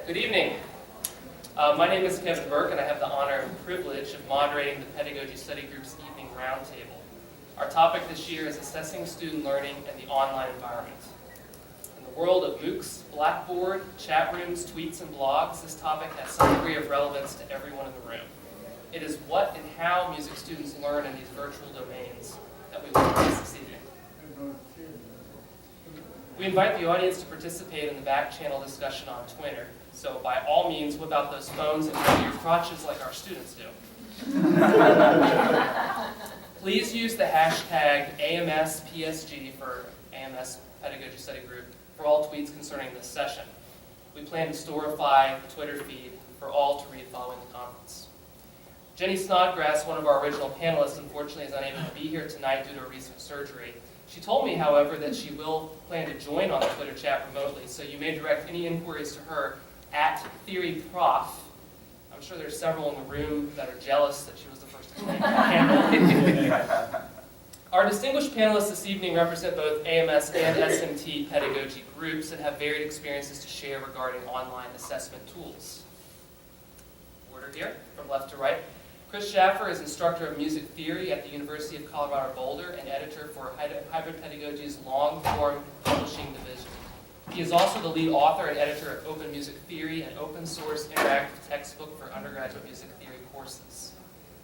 Good evening. My name is Kevin Burke, and I have the honor and privilege of moderating the Pedagogy Study Group's evening roundtable. Our topic this year is assessing student learning in the online environment. In the world of MOOCs, Blackboard, chat rooms, tweets, and blogs, this topic has some degree of relevance to everyone in the room. It is what and how music students learn in these virtual domains that we will discuss this evening. We invite the audience to participate in the back channel discussion on Twitter. So by all means, whip out those phones and go to your crotches like our students do. Please use the hashtag AMSPSG for AMS Pedagogy Study Group for all tweets concerning this session. We plan to storify the Twitter feed for all to read following the conference. Jenny Snodgrass, one of our original panelists, unfortunately is unable to be here tonight due to a recent surgery. She told me, however, that she will plan to join on the Twitter chat remotely, so you may direct any inquiries to her at TheoryProf. I'm sure there's several in the room that are jealous that she was the first to claim that. Our distinguished panelists this evening represent both AMS and SMT pedagogy groups and have varied experiences to share regarding online assessment tools. Order here, from left to right. Chris Schaffer is instructor of music theory at the University of Colorado Boulder and editor for Hybrid Pedagogy's long-form publishing division. He is also the lead author and editor of Open Music Theory, an open-source interactive textbook for undergraduate music theory courses.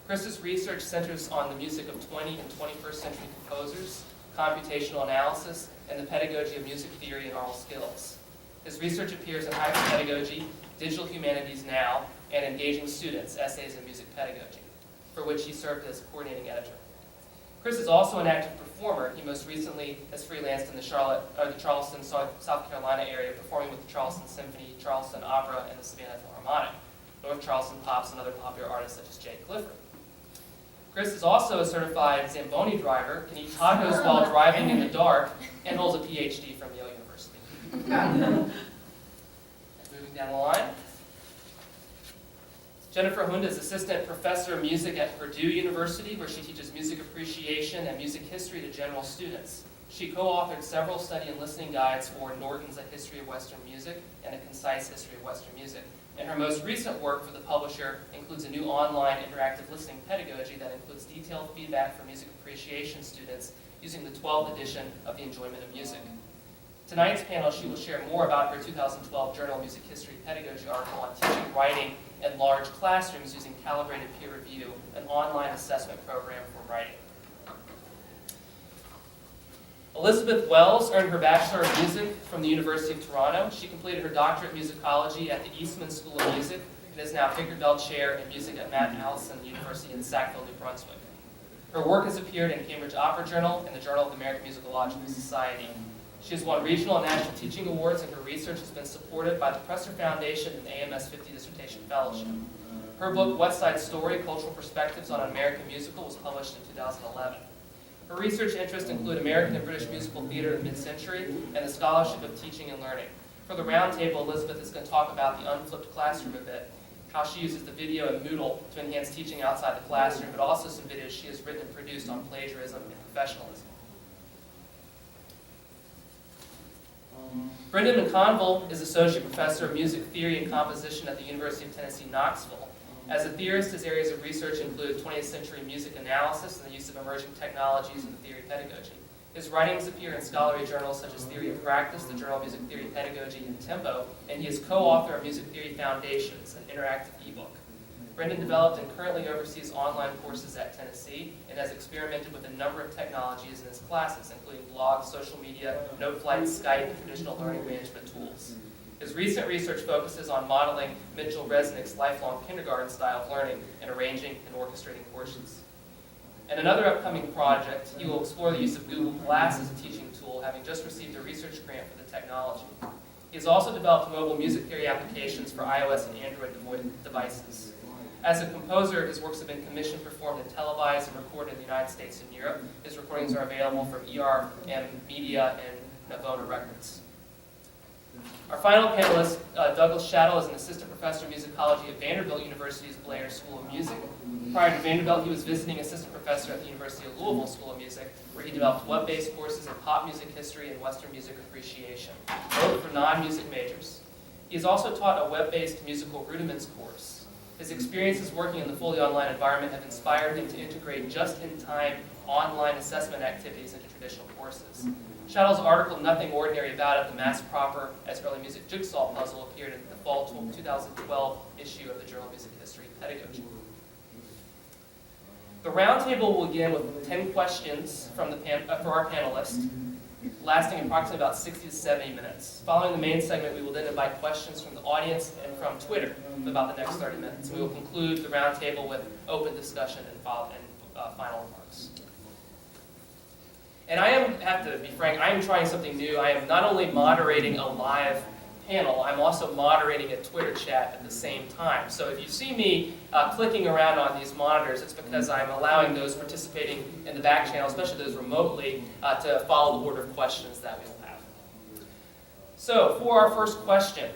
Chris's research centers on the music of 20th and 21st century composers, computational analysis, and the pedagogy of music theory and oral skills. His research appears in Hybrid Pedagogy, Digital Humanities Now, and Engaging Students, Essays in Music Pedagogy, for which he served as coordinating editor. Chris is also an active performer. He most recently has freelanced in the Charleston, South Carolina area, performing with the Charleston Symphony, Charleston Opera, and the Savannah Philharmonic, North Charleston Pops, and other popular artists such as Jay Clifford. Chris is also a certified Zamboni driver, can eat tacos while driving in the dark, and holds a PhD from Yale University. Moving down the line. Jennifer Hund is assistant professor of music at Purdue University, where she teaches music appreciation and music history to general students. She co-authored several study and listening guides for Norton's A History of Western Music and A Concise History of Western Music. And her most recent work for the publisher includes a new online interactive listening pedagogy that includes detailed feedback for music appreciation students using the 12th edition of The Enjoyment of Music. Tonight's panel, she will share more about her 2012 Journal of Music History Pedagogy article on teaching writing in large classrooms using calibrated peer review, an online assessment program for writing. Elizabeth Wells earned her Bachelor of Music from the University of Toronto. She completed her doctorate in musicology at the Eastman School of Music and is now Victor Bell Chair in Music at Matt Allison University in Sackville, New Brunswick. Her work has appeared in Cambridge Opera Journal and the Journal of the American Musicological Society. She has won regional and national teaching awards, and her research has been supported by the Presser Foundation and the AMS 50 Dissertation Fellowship. Her book, West Side Story, Cultural Perspectives on an American Musical, was published in 2011. Her research interests include American and British musical theater in the mid-century and the scholarship of teaching and learning. For the roundtable, Elizabeth is going to talk about the unflipped classroom a bit, how she uses the video and Moodle to enhance teaching outside the classroom, but also some videos she has written and produced on plagiarism and professionalism. Brendan McConville is Associate Professor of Music Theory and Composition at the University of Tennessee, Knoxville. As a theorist, his areas of research include 20th century music analysis and the use of emerging technologies in the theory pedagogy. His writings appear in scholarly journals such as Theory of Practice, the Journal of Music Theory Pedagogy, and Tempo, and he is co-author of Music Theory Foundations, an interactive ebook. Brendan developed and currently oversees online courses at Tennessee and has experimented with a number of technologies in his classes, including blogs, social media, Noteflight, Skype, and traditional learning management tools. His recent research focuses on modeling Mitchell Resnick's lifelong kindergarten style of learning and arranging and orchestrating courses. In another upcoming project, he will explore the use of Google Glass as a teaching tool, having just received a research grant for the technology. He has also developed mobile music theory applications for iOS and Android devices. As a composer, his works have been commissioned, performed, and televised and recorded in the United States and Europe. His recordings are available from ERM Media and Navona Records. Our final panelist, Douglas Shaddle, is an assistant professor of musicology at Vanderbilt University's Blair School of Music. Prior to Vanderbilt, he was visiting assistant professor at the University of Louisville School of Music, where he developed web-based courses in pop music history and Western music appreciation, both for non-music majors. He has also taught a web-based musical rudiments course. His experiences working in the fully online environment have inspired him to integrate just-in-time online assessment activities into traditional courses. Schadel's article, Nothing Ordinary About It, The Mass Proper as Early Music Jigsaw Puzzle, appeared in the fall 2012 issue of the Journal of Music History and Pedagogy. The roundtable will begin with 10 questions from for our panelists, lasting approximately about 60 to 70 minutes. Following the main segment, we will then invite questions from the audience and from Twitter for about the next 30 minutes. We will conclude the roundtable with open discussion and final remarks. And I have to be frank, I am trying something new. I am not only moderating a live panel, I'm also moderating a Twitter chat at the same time. So if you see me clicking around on these monitors, it's because I'm allowing those participating in the back channel, especially those remotely, to follow the order of questions that we will have. So for our first question,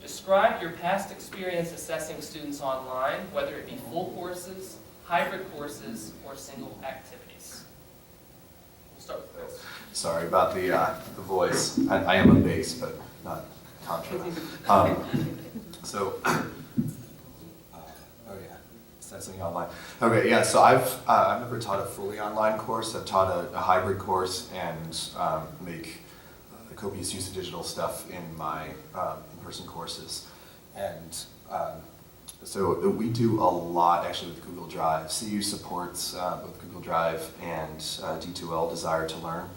describe your past experience assessing students online, whether it be full courses, hybrid courses, or single activities. We'll start with Chris. Sorry about the voice. I am a bass, but not contra. Assessing online. Okay, yeah. So I've never taught a fully online course. I've taught a hybrid course and make copious use of digital stuff in my in-person courses. And so we do a lot actually with Google Drive. CU supports both Google Drive and D2L, Desire to Learn.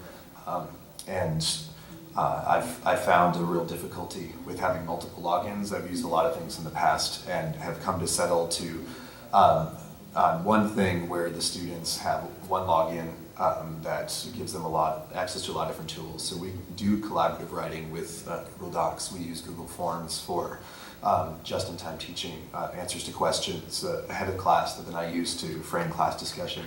I've found a real difficulty with having multiple logins. I've used a lot of things in the past and have come to settle to on one thing where the students have one login that gives them access to a lot of different tools. So we do collaborative writing with Google Docs. We use Google Forms for just-in-time teaching, answers to questions ahead of class that then I use to frame class discussion.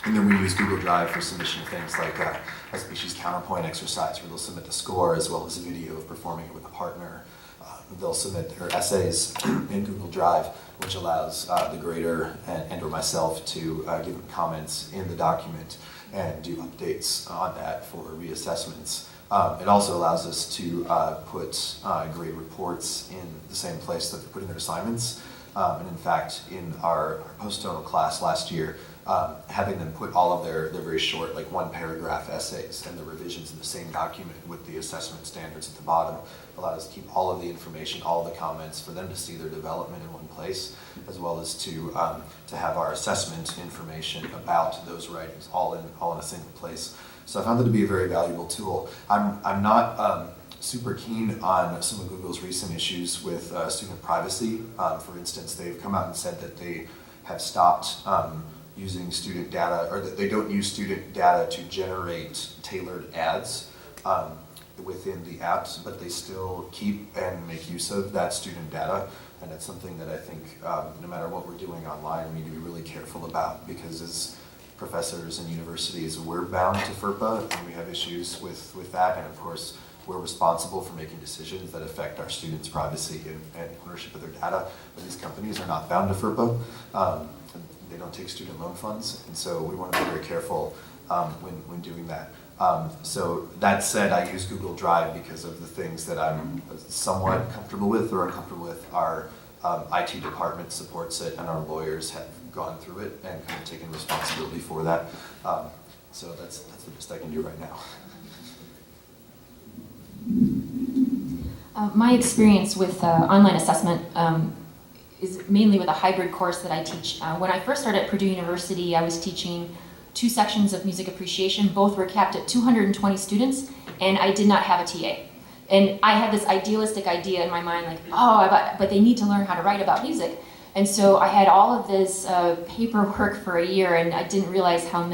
And then we use Google Drive for submission of things like a species counterpoint exercise where they'll submit the score as well as a video of performing it with a partner. They'll submit their essays in Google Drive, which allows the grader and or myself to give them comments in the document and do updates on that for reassessments. It also allows us to put grade reports in the same place that they're putting their assignments. And in fact, in our post-tonal class last year, having them put all of their very short, like one paragraph essays and the revisions in the same document with the assessment standards at the bottom allowed us to keep all of the information, all of the comments for them to see their development in one place, as well as to have our assessment information about those writings all in a single place. So I found that to be a very valuable tool. I'm not super keen on some of Google's recent issues with student privacy. For instance, they've come out and said that they have stopped using student data, or that they don't use student data to generate tailored ads within the apps, but they still keep and make use of that student data. And it's something that I think no matter what we're doing online, we need to be really careful about, because as professors and universities, we're bound to FERPA, and we have issues with that. And of course, we're responsible for making decisions that affect our students' privacy and ownership of their data. But these companies are not bound to FERPA. They don't take student loan funds, and so we want to be very careful when doing that. So that said, I use Google Drive because of the things that I'm somewhat comfortable with or uncomfortable with. Our IT department supports it, and our lawyers have gone through it and kind of taken responsibility for that. So that's the best I can do right now. My experience with online assessment is mainly with a hybrid course that I teach. When I first started at Purdue University, I was teaching 2 sections of music appreciation. Both were capped at 220 students, and I did not have a TA. And I had this idealistic idea in my mind, like, but they need to learn how to write about music. And so I had all of this paperwork for a year, and I didn't realize how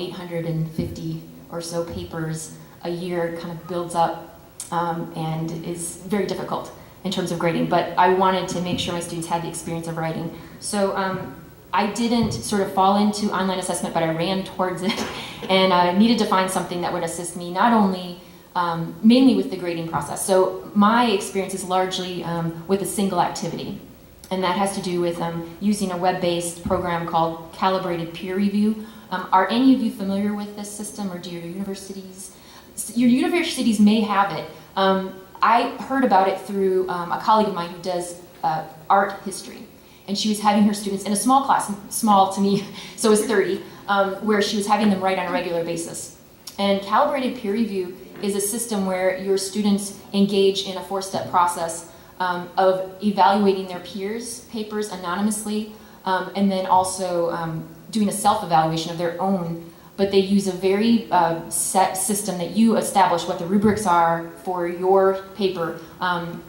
850 or so papers a year kind of builds up and is very difficult in terms of grading. But I wanted to make sure my students had the experience of writing. So I didn't sort of fall into online assessment, but I ran towards it and needed to find something that would assist me not only mainly with the grading process. So my experience is largely with a single activity, and that has to do with using a web-based program called Calibrated Peer Review. Are any of you familiar with this system, or do your universities? Your universities may have it. I heard about it through a colleague of mine who does art history. And she was having her students in a small class, small to me, so it was 30, where she was having them write on a regular basis. And calibrated peer review is a system where your students engage in a 4-step process of evaluating their peers' papers anonymously, and then also doing a self-evaluation of their own. But they use a very set system that you establish what the rubrics are for your paper.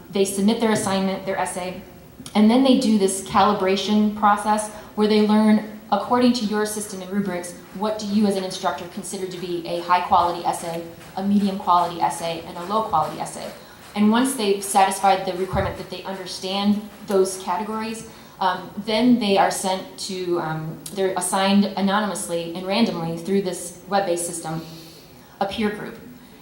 They submit their assignment, their essay, and then they do this calibration process where they learn, according to your system and rubrics, what do you as an instructor consider to be a high-quality essay, a medium-quality essay, and a low-quality essay. And once they've satisfied the requirement that they understand those categories, then they are sent to, they're assigned anonymously and randomly through this web-based system, a peer group.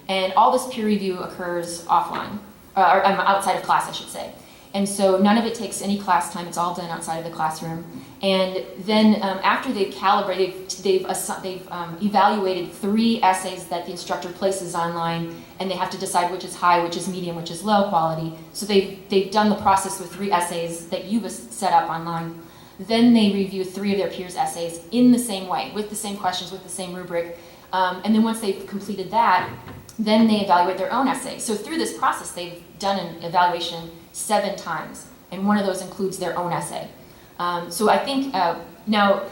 And all this peer review occurs offline, or outside of class, I should say. And so none of it takes any class time, it's all done outside of the classroom. And then after they've calibrated, they've evaluated 3 essays that the instructor places online, and they have to decide which is high, which is medium, which is low quality. So they've done the process with 3 essays that you've set up online. Then they review 3 of their peers' essays in the same way, with the same questions, with the same rubric. And then once they've completed that, then they evaluate their own essay. So through this process, they've done an evaluation 7 times, and one of those includes their own essay. So I think now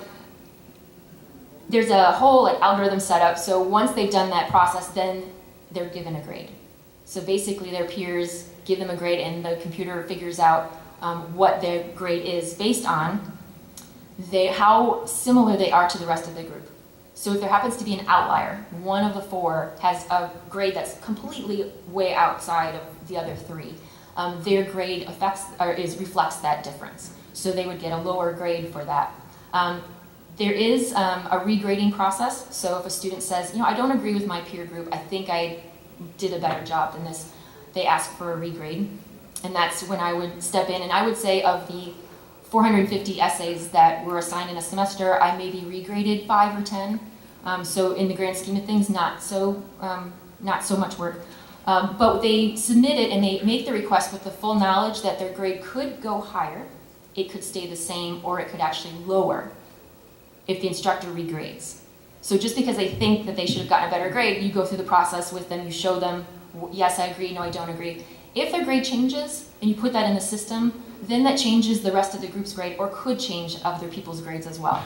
there's a whole algorithm set up. So once they've done that process, then they're given a grade. So basically, their peers give them a grade, and the computer figures out what their grade is based on how similar they are to the rest of the group. So if there happens to be an outlier, one of the 4 has a grade that's completely way outside of the other 3. Their grade reflects that difference. So they would get a lower grade for that. There is a regrading process. So if a student says, I don't agree with my peer group, I think I did a better job than this, they ask for a regrade. And that's when I would step in, and I would say of the 450 essays that were assigned in a semester, I maybe regraded 5 or 10. So in the grand scheme of things, not so much work. But they submit it and they make the request with the full knowledge that their grade could go higher, it could stay the same, or it could actually lower if the instructor regrades. So just because they think that they should have gotten a better grade, you go through the process with them, you show them, yes, I agree, no, I don't agree. If their grade changes and you put that in the system, then that changes the rest of the group's grade, or could change other people's grades as well.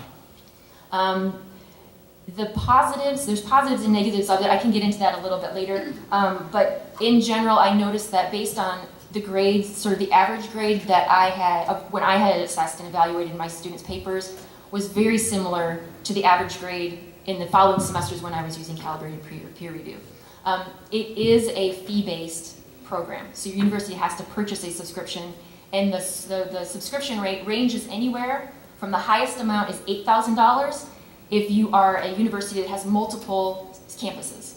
The positives, there's positives and negatives of it. I can get into that a little bit later. But in general, I noticed that based on the grades, sort of the average grade that I had, when I had assessed and evaluated my students' papers, was very similar to the average grade in the following semesters when I was using calibrated peer review. It is a fee-based program, so your university has to purchase a subscription, and the subscription rate ranges anywhere from the highest amount is $8,000 if you are a university that has multiple campuses.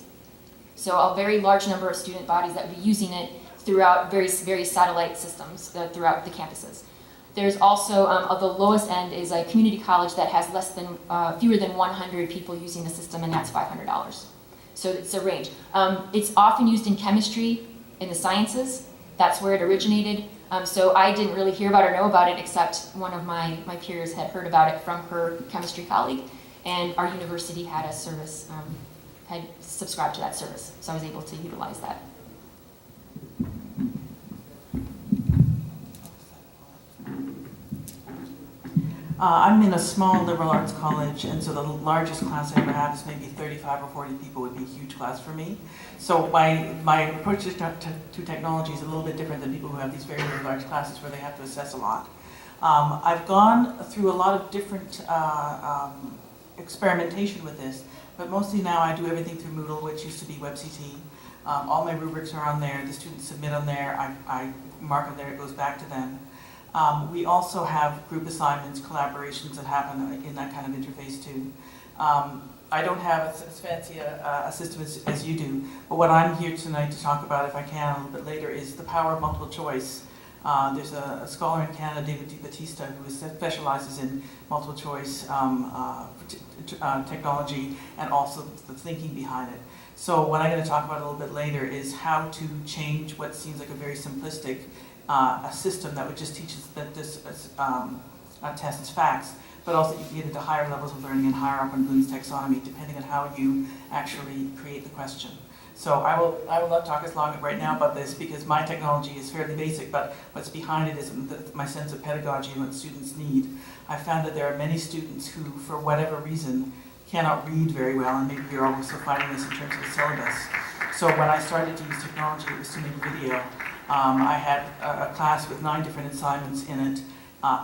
So a very large number of student bodies that would be using it throughout various satellite systems throughout the campuses. There's also, of the lowest end is a community college that has fewer than 100 people using the system, and that's $500. So it's a range. It's often used in chemistry, in the sciences. That's where it originated. So I didn't really hear about it or know about it, except one of my peers had heard about it from her chemistry colleague, and our university had a service, had subscribed to that service, so I was able to utilize that. I'm in a small liberal arts college, and so the largest class I ever have is maybe 35 or 40 people. Would be a huge class for me. So my approach to technology is a little bit different than people who have these very, very large classes where they have to assess a lot. I've gone through a lot of different experimentation with this, but mostly now I do everything through Moodle, which used to be WebCT. All my rubrics are on there. The students submit on there. I mark on there. It goes back to them. We also have group assignments, collaborations that happen in that kind of interface too. I don't have as fancy a system as you do, but what I'm here tonight to talk about, if I can, a little bit later, is the power of multiple choice. There's a scholar in Canada, David DiBattista, who specializes in multiple choice technology and also the thinking behind it. So what I'm going to talk about a little bit later is how to change what seems like a very simplistic a system that would just teach us that this tests facts, but also you can get into higher levels of learning and higher up in Bloom's taxonomy depending on how you actually create the question. So I will not talk as long right now about this because my technology is fairly basic, but what's behind it is my sense of pedagogy and what students need. I found that there are many students who, for whatever reason, cannot read very well, and maybe you're also finding this in terms of the syllabus. So when I started to use technology, it was to make video. I had a class with 9 different assignments in it.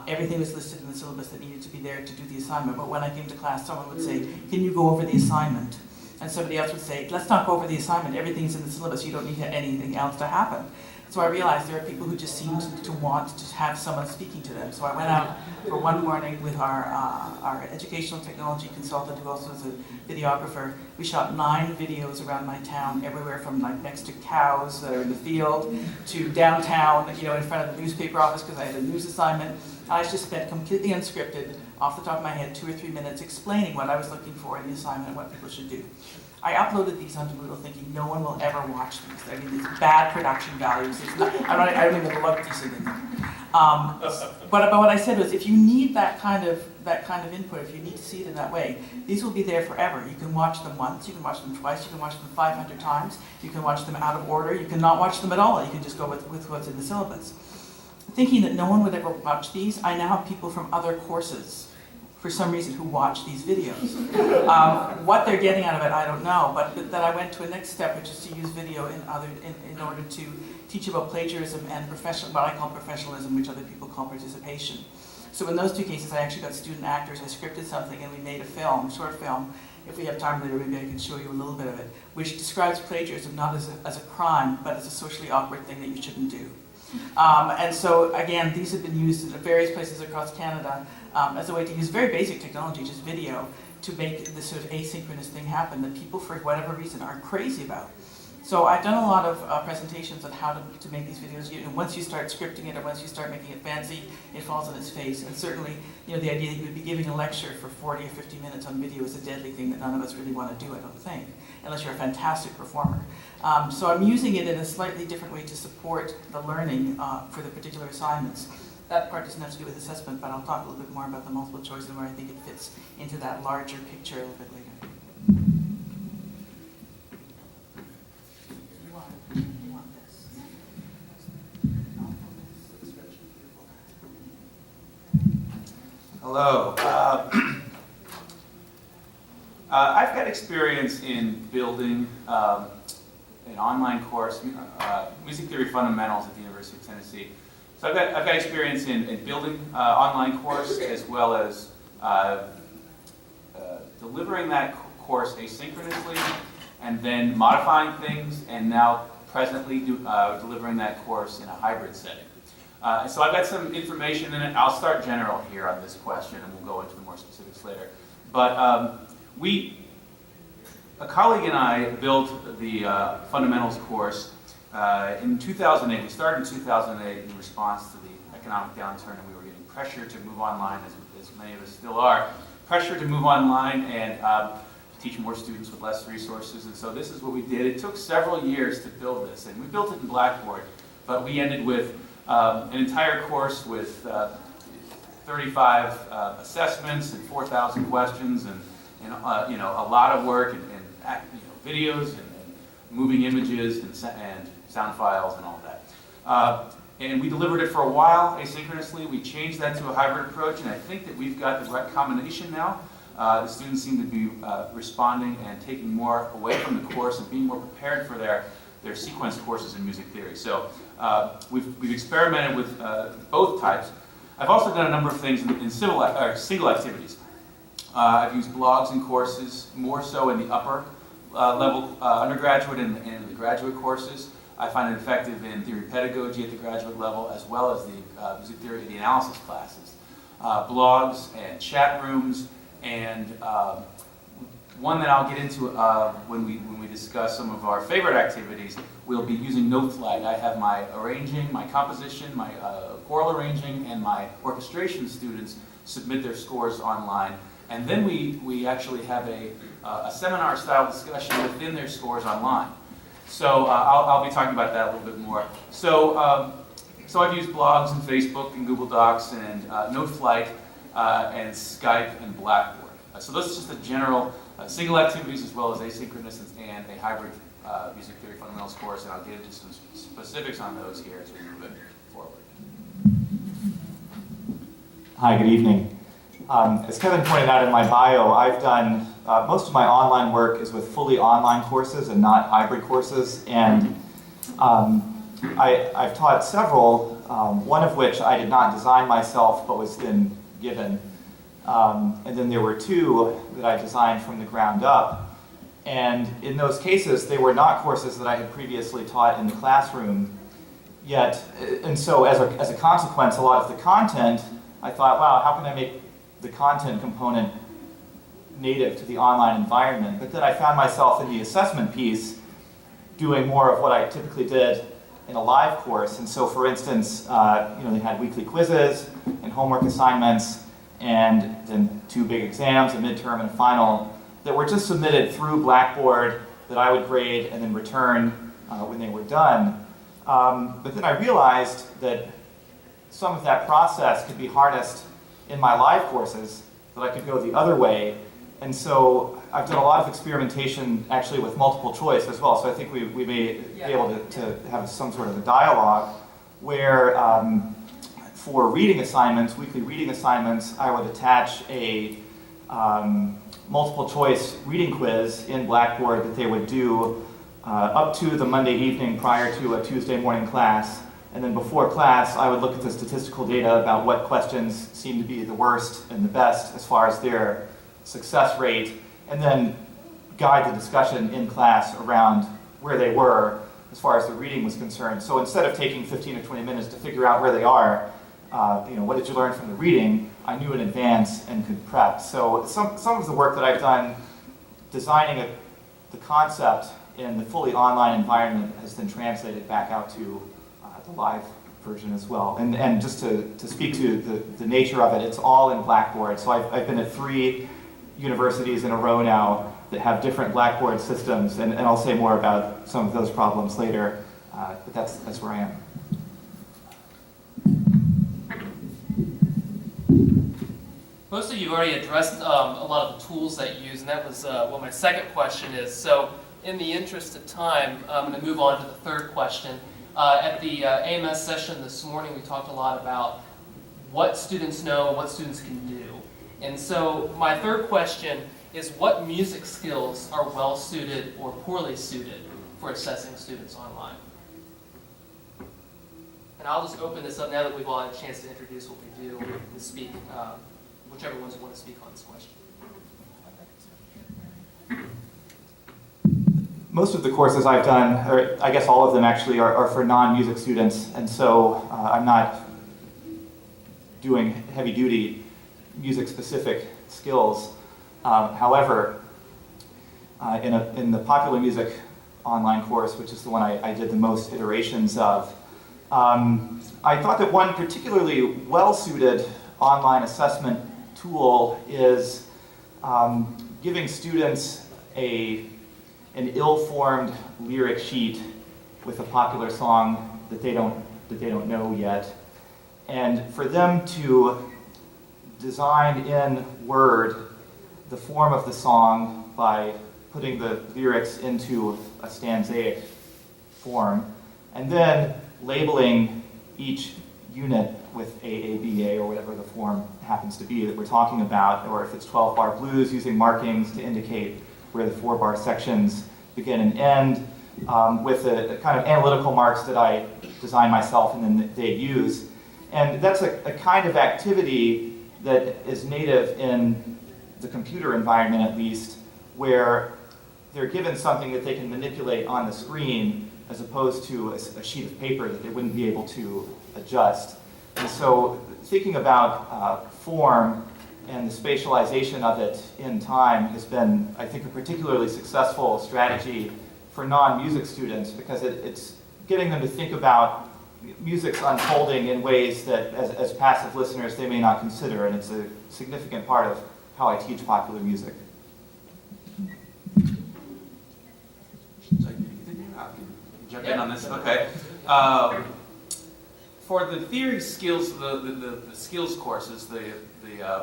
Everything was listed in the syllabus that needed to be there to do the assignment, but when I came to class, someone would say, can you go over the assignment? And somebody else would say, let's not go over the assignment, everything's in the syllabus, you don't need anything else to happen. So I realized there are people who just seem to want to have someone speaking to them. So I went out for one morning with our educational technology consultant, who also is a videographer. We shot 9 videos around my town, everywhere from like next to cows that are in the field to downtown, in front of the newspaper office because I had a news assignment. I just spent completely unscripted, off the top of my head, 2 or 3 minutes explaining what I was looking for in the assignment and what people should do. I uploaded these onto Moodle thinking no one will ever watch these. I mean, these bad production values. I don't even look decent in them. But what I said was, if you need that kind of input, if you need to see it in that way, these will be there forever. You can watch them once, you can watch them twice, you can watch them 500 times, you can watch them out of order, you can not watch them at all. You can just go with what's in the syllabus. Thinking that no one would ever watch these, I now have people from other courses, for some reason, who watch these videos. What they're getting out of it, I don't know, but then I went to a next step, which is to use video in order to teach about plagiarism and what I call professionalism, which other people call participation. So in those 2 cases, I actually got student actors. I scripted something and we made a short film. If we have time later, maybe I can show you a little bit of it, which describes plagiarism not as a crime, but as a socially awkward thing that you shouldn't do. And so, again, these have been used in various places across Canada as a way to use very basic technology, just video, to make this sort of asynchronous thing happen that people, for whatever reason, are crazy about. So I've done a lot of presentations on how to make these videos. Once you start scripting it or once you start making it fancy, it falls on its face. And certainly, the idea that you would be giving a lecture for 40 or 50 minutes on video is a deadly thing that none of us really want to do, I don't think, unless you're a fantastic performer. So I'm using it in a slightly different way to support the learning for the particular assignments. That part doesn't have to do with assessment, but I'll talk a little bit more about the multiple choice and where I think it fits into that larger picture a little bit later. You want this. Hello. I've got experience in building an online course, Music Theory Fundamentals at the University of Tennessee. So I've got experience in building online course as well as delivering that course asynchronously and then modifying things and now presently delivering that course in a hybrid setting. So I've got some information in it. I'll start general here on this question and we'll go into the more specifics later. But a colleague and I built the fundamentals course in 2008. We started in 2008 in response to the economic downturn, and we were getting pressure to move online, as many of us still are. Pressure to move online and teach more students with less resources. And so this is what we did. It took several years to build this, and we built it in Blackboard, but we ended with an entire course with 35 assessments and 4,000 questions and a lot of work and videos and moving images and sound files and all that. And we delivered it for a while asynchronously. We changed that to a hybrid approach, and I think that we've got the right combination now. The students seem to be responding and taking more away from the course and being more prepared for their sequenced courses in music theory. So we've experimented with both types. I've also done a number of things in single activities. I've used blogs and courses, more so in the upper level undergraduate and the graduate courses. I find it effective in theory pedagogy at the graduate level as well as the music theory and the analysis classes. Blogs and chat rooms, and one that I'll get into when we discuss some of our favorite activities, we'll be using Noteflight. I have my arranging, my composition, my choral arranging, and my orchestration students submit their scores online, And then we actually have a seminar-style discussion within their scores online. So I'll be talking about that a little bit more. So I've used blogs and Facebook and Google Docs and Noteflight and Skype and Blackboard. So this is just a general single activities as well as asynchronous and a hybrid music theory fundamentals course, and I'll get into some specifics on those here as we move it forward. Hi, good evening. As Kevin pointed out in my bio, I've done most of my online work is with fully online courses and not hybrid courses, and I've taught several, one of which I did not design myself but was then given, and then there were two that I designed from the ground up. And in those cases, they were not courses that I had previously taught in the classroom yet. And so as a consequence, a lot of the content, I thought, wow, how can I make the content component native to the online environment? But then I found myself in the assessment piece doing more of what I typically did in a live course. And so, for instance, they had weekly quizzes and homework assignments, and then two big exams, a midterm and a final, that were just submitted through Blackboard that I would grade and then return when they were done. But then I realized that some of that process could be harnessed in my live courses, that I could go the other way. And so I've done a lot of experimentation actually with multiple choice as well. So I think we may be able to have some sort of a dialogue where for reading assignments, weekly reading assignments, I would attach a multiple choice reading quiz in Blackboard that they would do up to the Monday evening prior to a Tuesday morning class. And then before class, I would look at the statistical data about what questions seem to be the worst and the best as far as their success rate, and then guide the discussion in class around where they were as far as the reading was concerned. So instead of taking 15 or 20 minutes to figure out where they are, what did you learn from the reading, I knew in advance and could prep. So some of the work that I've done designing the concept in the fully online environment has been translated back out to the live version as well. And just to speak to the nature of it, it's all in Blackboard. So I've been at 3 universities in a row now that have different Blackboard systems, and I'll say more about some of those problems later, but that's where I am. Most of you already addressed a lot of the tools that you use, and that was what my second question is. So in the interest of time, I'm going to move on to the third question. At the AMS session this morning, we talked a lot about what students know and what students can do. And so my third question is, what music skills are well suited or poorly suited for assessing students online? And I'll just open this up now that we've all had a chance to introduce what we do and speak, whichever ones want to speak on this question. Most of the courses I've done, or I guess all of them actually, are for non-music students, and so I'm not doing heavy-duty music-specific skills. However, in the popular music online course, which is the one I did the most iterations of, I thought that one particularly well-suited online assessment tool is giving students an ill-formed lyric sheet with a popular song that they don't know yet, and for them to design in Word the form of the song by putting the lyrics into a stanzaic form, and then labeling each unit with A, B, A, or whatever the form happens to be that we're talking about, or if it's 12-bar blues, using markings to indicate where the 4-bar sections begin and end, with the kind of analytical marks that I design myself and then they use. And that's a kind of activity that is native in the computer environment, at least, where they're given something that they can manipulate on the screen as opposed to a sheet of paper that they wouldn't be able to adjust. And so thinking about form and the spatialization of it in time has been, I think, a particularly successful strategy for non-music students, because it's getting them to think about music's unfolding in ways that as passive listeners they may not consider, and it's a significant part of how I teach popular music. So I can jump in on this. Okay. For the theory skills, the skills courses, the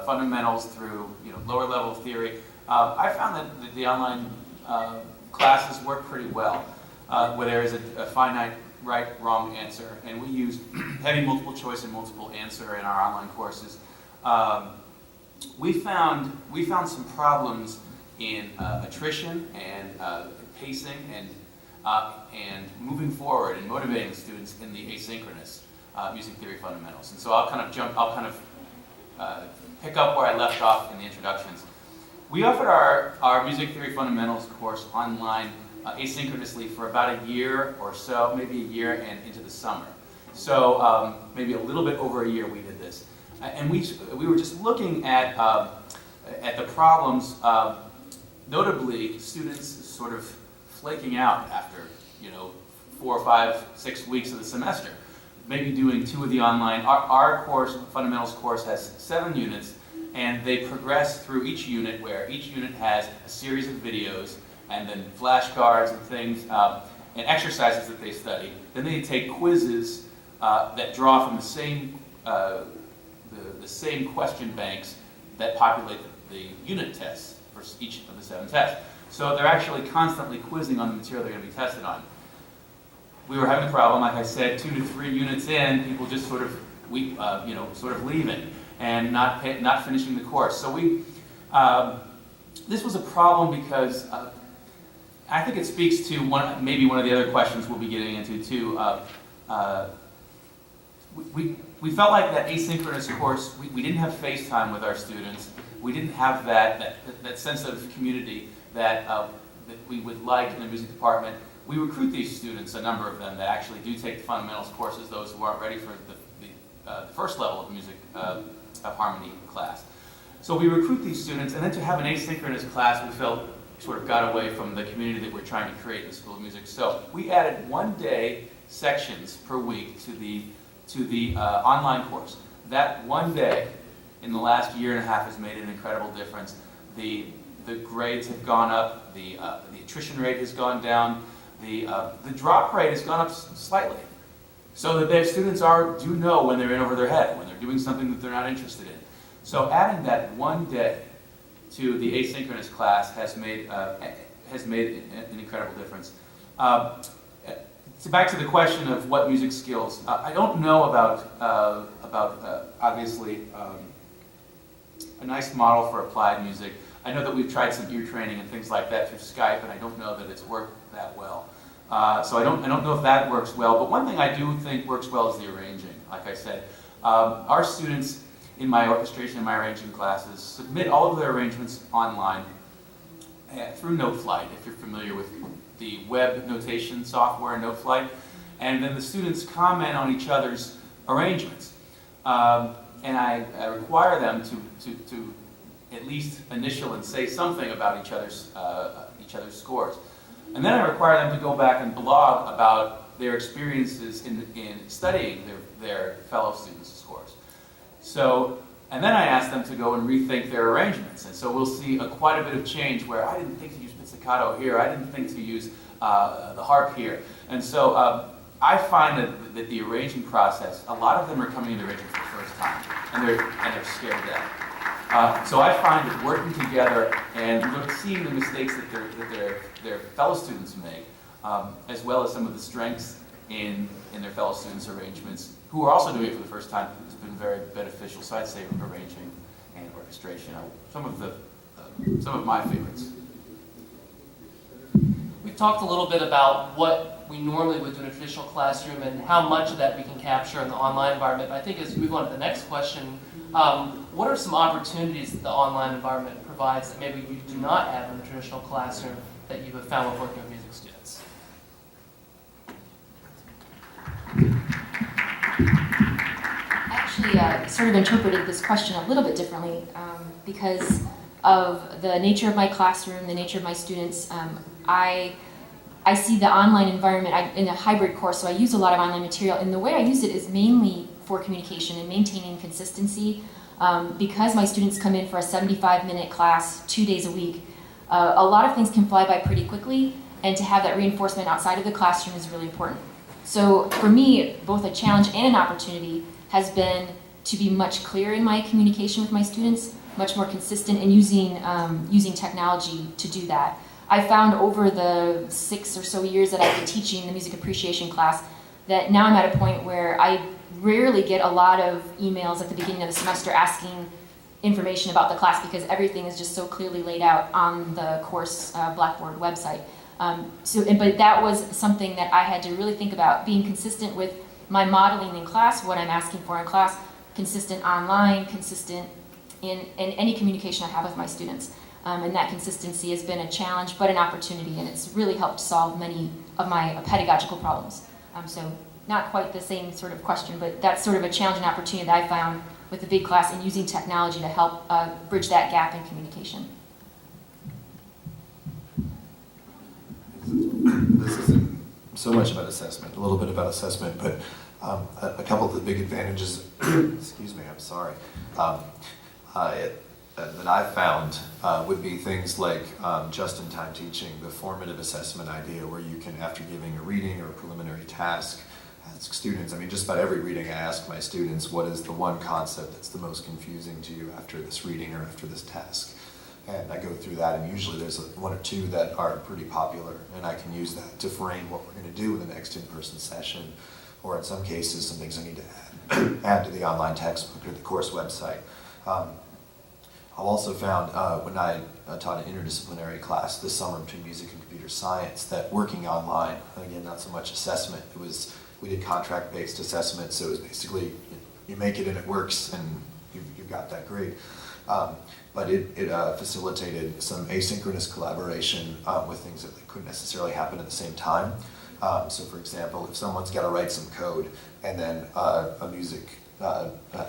fundamentals through lower level theory, I found that the online classes work pretty well, where there is a finite right, wrong answer, and we use heavy multiple choice and multiple answer in our online courses. We found some problems in attrition and pacing and moving forward and motivating students in the asynchronous music theory fundamentals. And so I'll kind of pick up where I left off in the introductions. We offered our music theory fundamentals course online asynchronously for about a year or so, maybe a year and into the summer. So maybe a little bit over a year we did this. And we were just looking at the problems, notably students sort of flaking out after 4, 5, 6 weeks of the semester, maybe doing 2 of the online. Our course, fundamentals course, has 7 units, and they progress through each unit, where each unit has a series of videos and then flashcards and things and exercises that they study. Then they take quizzes that draw from the same question banks that populate the unit tests for each of the 7 tests. So they're actually constantly quizzing on the material they're going to be tested on. We were having a problem, like I said, 2 to 3 units in, people just sort of leaving and not finishing the course. So this was a problem because I think it speaks to maybe one of the other questions we'll be getting into too. We felt like that asynchronous course, we didn't have FaceTime with our students. We didn't have that sense of community that we would like in the music department. We recruit these students, a number of them, that actually do take the fundamentals courses, those who aren't ready for the first level of music of harmony class. So we recruit these students, and then to have an asynchronous class, we felt sort of got away from the community that we're trying to create in the School of Music. So we added 1-day sections per week to the online course. That 1 day in the last year and a half has made an incredible difference. The grades have gone up, the attrition rate has gone down, the drop rate has gone up slightly. So that their students do know when they're in over their head, when they're doing something that they're not interested in. So adding that 1 day to the asynchronous class has made an incredible difference. So back to the question of what music skills. I don't know about obviously a nice model for applied music. I know that we've tried some ear training and things like that through Skype, and I don't know that it's worked that well. So I don't know if that works well. But one thing I do think works well is the arranging. Like I said, our students in my orchestration and my arranging classes submit all of their arrangements online through Noteflight, if you're familiar with the web notation software Noteflight, and then the students comment on each other's arrangements. And I require them to at least initial and say something about each other's scores. And then I require them to go back and blog about their experiences in studying their fellow students' scores. So, and then I ask them to go and rethink their arrangements. And so we'll see quite a bit of change where I didn't think to use pizzicato here, I didn't think to use the harp here. And so I find that the arranging process, a lot of them are coming into arranging for the first time, and they're scared to death. So I find that working together and seeing the mistakes that their fellow students make, as well as some of the strengths in their fellow students' arrangements, who are also doing it for the first time, has been very beneficial. So I'd say arranging and orchestration are some of my favorites. We've talked a little bit about what we normally would do in a traditional classroom and how much of that we can capture in the online environment. But I think as we move on to the next question, what are some opportunities that the online environment provides that maybe you do not have in a traditional classroom that you have found with working with music students? I actually sort of interpreted this question a little bit differently because of the nature of my classroom, the nature of my students. I see the online environment in a hybrid course, so I use a lot of online material, and the way I use it is mainly for communication and maintaining consistency. Because my students come in for a 75-minute class 2 days a week, a lot of things can fly by pretty quickly, and to have that reinforcement outside of the classroom is really important. So for me, both a challenge and an opportunity has been to be much clearer in my communication with my students, much more consistent in using technology to do that. I found over the 6 or so years that I've been teaching the music appreciation class that now I'm at a point where I rarely get a lot of emails at the beginning of the semester asking information about the class because everything is just so clearly laid out on the course Blackboard website. But that was something that I had to really think about, being consistent with my modeling in class, what I'm asking for in class, consistent online, consistent in any communication I have with my students. And that consistency has been a challenge, but an opportunity, and it's really helped solve many of my pedagogical problems. So not quite the same sort of question, but that's sort of a challenge and opportunity that I found with the big class and using technology to help bridge that gap in communication. This isn't so much about assessment, a little bit about assessment, but a couple of the big advantages, excuse me, I'm sorry, that I've found would be things like just-in-time teaching, the formative assessment idea where you can, after giving a reading or a preliminary task, ask students, I mean, just about every reading I ask my students, what is the one concept that's the most confusing to you after this reading or after this task? And I go through that, and usually there's one or two that are pretty popular, and I can use that to frame what we're going to do in the next in-person session, or in some cases, some things I need to add to the online textbook or the course website. I've also found when I taught an interdisciplinary class this summer between music and computer science that working online, again, not so much assessment, we did contract-based assessment, so it was basically you make it and it works, and you've got that grade. But it facilitated some asynchronous collaboration with things that couldn't necessarily happen at the same time. So for example, if someone's got to write some code and then a music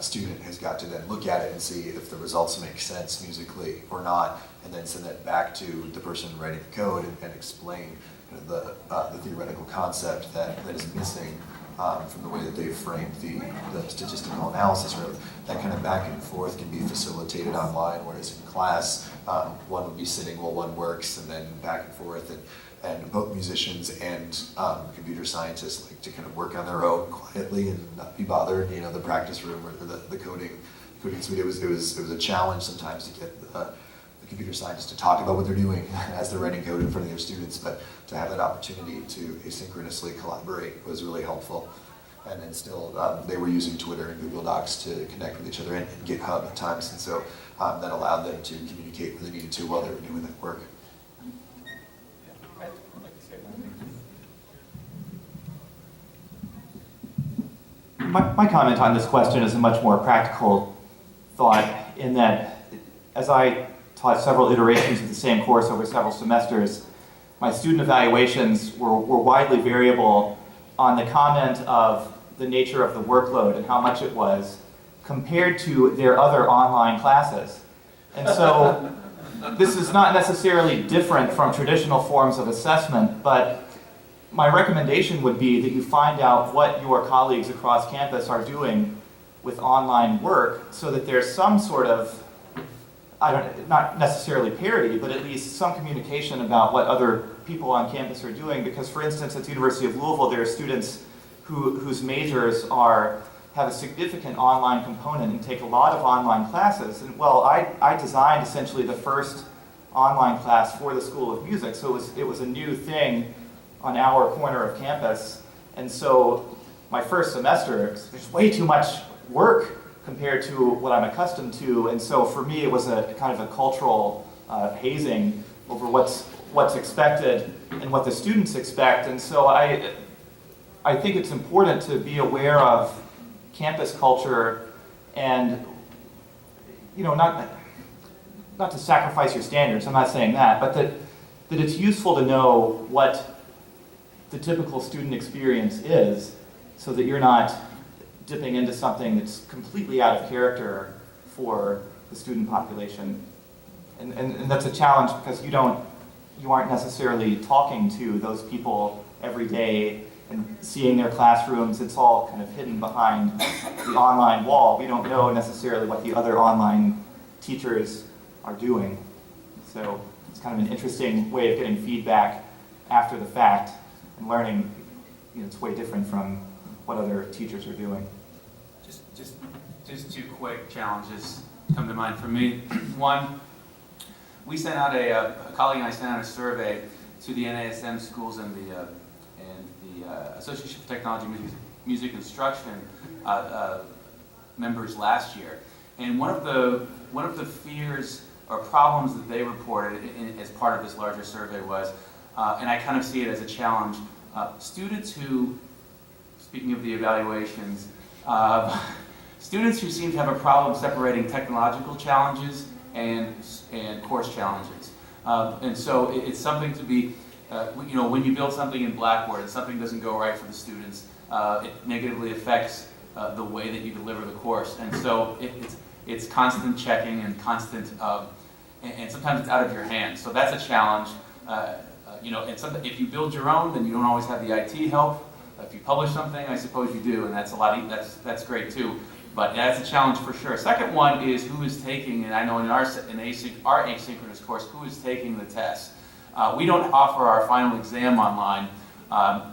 student has got to then look at it and see if the results make sense musically or not, and then send that back to the person writing the code and explain the theoretical concept that is missing from the way that they've framed the statistical analysis. That kind of back and forth can be facilitated online, whereas in class, one would be sitting while one works, and then back and forth. And both musicians and computer scientists like to kind of work on their own quietly and not be bothered. The practice room or the coding suite. It was a challenge sometimes to get the computer scientists to talk about what they're doing as they're writing code in front of their students, but to have that opportunity to asynchronously collaborate was really helpful. And then still, they were using Twitter and Google Docs to connect with each other, and GitHub at times, and so that allowed them to communicate when they needed to while they were doing that work. My comment on this question is a much more practical thought, in that as I taught several iterations of the same course over several semesters, my student evaluations were widely variable on the comment of the nature of the workload and how much it was compared to their other online classes. And so this is not necessarily different from traditional forms of assessment, but my recommendation would be that you find out what your colleagues across campus are doing with online work so that there's some sort of, not necessarily parity, but at least some communication about what other people on campus are doing. Because for instance, at the University of Louisville, there are students whose majors have a significant online component and take a lot of online classes. And well, I designed essentially the first online class for the School of Music, so it was a new thing on our corner of campus. And so my first semester, there's way too much work compared to what I'm accustomed to. And so for me, it was a kind of a cultural hazing over what's expected and what the students expect. And so I think it's important to be aware of campus culture and, not to sacrifice your standards, I'm not saying that, but that it's useful to know what the typical student experience is so that you're not dipping into something that's completely out of character for the student population. And that's a challenge because you aren't necessarily talking to those people every day and seeing their classrooms, it's all kind of hidden behind the online wall. We don't know necessarily what the other online teachers are doing. So it's kind of an interesting way of getting feedback after the fact and learning, it's way different from what other teachers are doing. Just two quick challenges come to mind for me. One, we sent out a colleague and I sent out a survey to the NASM schools and the Association for Technology Music Instruction members last year. And one of the fears or problems that they reported as part of this larger survey was, and I kind of see it as a challenge, students who, speaking of the evaluations, students who seem to have a problem separating technological challenges and course challenges. And so it's something to be, when you build something in Blackboard and something doesn't go right for the students, it negatively affects the way that you deliver the course. And so it's constant checking and constant, and sometimes it's out of your hands. So that's a challenge. And if you build your own, then you don't always have the IT help. If you publish something, I suppose you do, and that's that's great too. But that's a challenge for sure. Second one is who is taking, and I know in our asynchronous course, who is taking the test. We don't offer our final exam online,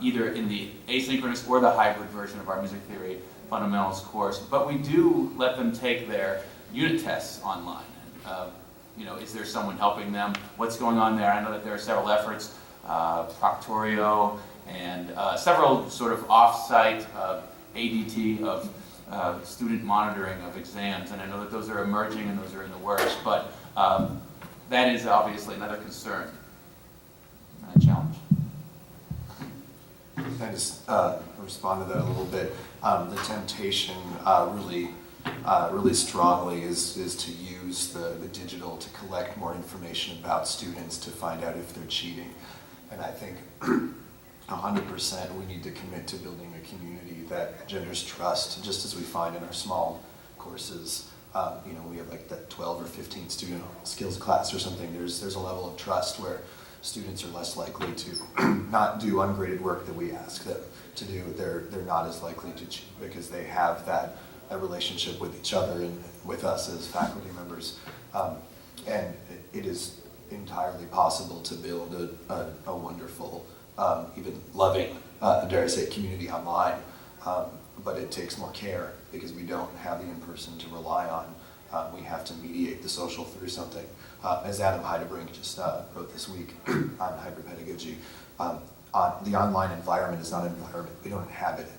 either in the asynchronous or the hybrid version of our music theory fundamentals course, but we do let them take their unit tests online. Is there someone helping them? What's going on there? I know that there are several efforts, Proctorio, and several sort of off-site ADT of student monitoring of exams, and I know that those are emerging and those are in the works, but that is obviously another concern and a challenge. Can I just respond to that a little bit? The temptation really strongly is to use the digital to collect more information about students to find out if they're cheating. And I think 100% we need to commit to building a community that engenders trust, just as we find in our small courses. We have like that 12 or 15 student skills class or something. There's a level of trust where students are less likely to not do ungraded work that we ask them to do. They're not as likely to cheat because they have a relationship with each other and with us as faculty members. And it is entirely possible to build a wonderful, even loving, dare I say, community online. But it takes more care because we don't have the in-person to rely on. We have to mediate the social through something. As Adam Heidebrink just wrote this week on hybrid pedagogy, the online environment is not an environment. We don't inhabit it.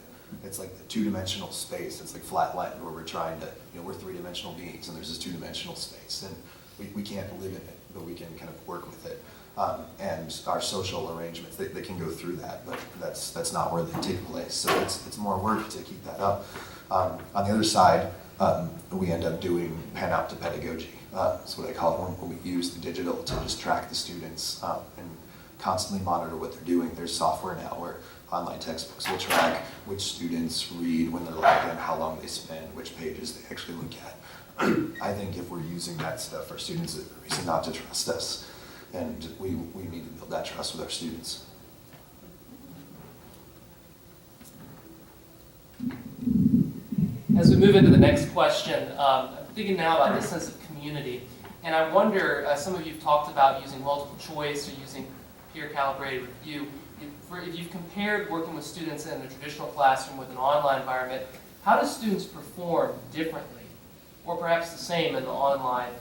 It's like the two-dimensional space. It's like flatland where we're trying to, we're three-dimensional beings and there's this two-dimensional space. And we can't live in it, but we can kind of work with it. And our social arrangements, they can go through that, but that's not where they take place. So it's more work to keep that up. On the other side, we end up doing pan-out to pedagogy. That's what I call it, where we use the digital to just track the students and constantly monitor what they're doing. There's software now where online textbooks will track which students read when they're logged in, how long they spend, which pages they actually look at. I think if we're using that stuff, our students have a reason not to trust us. And we need to build that trust with our students. As we move into the next question, I'm thinking now about this sense of community. And I wonder, some of you have talked about using multiple choice or using peer-calibrated review. If you've compared working with students in a traditional classroom with an online environment, how do students perform differently? Or perhaps the same in the online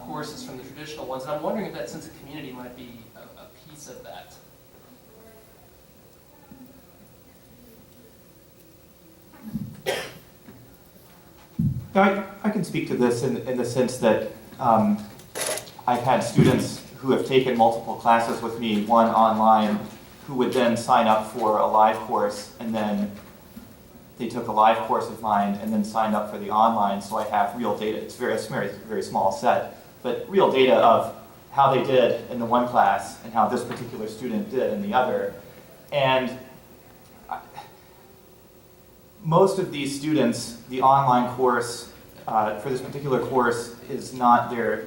courses from the traditional ones? And I'm wondering if that sense of community might be a piece of that. I can speak to this in the sense that I've had students who have taken multiple classes with me, one online, who would then sign up for a live course, and then they took a live course of mine and then signed up for the online, so I have real data. It's very small set, but real data of how they did in the one class and how this particular student did in the other. And most of these students, the online course for this particular course is not their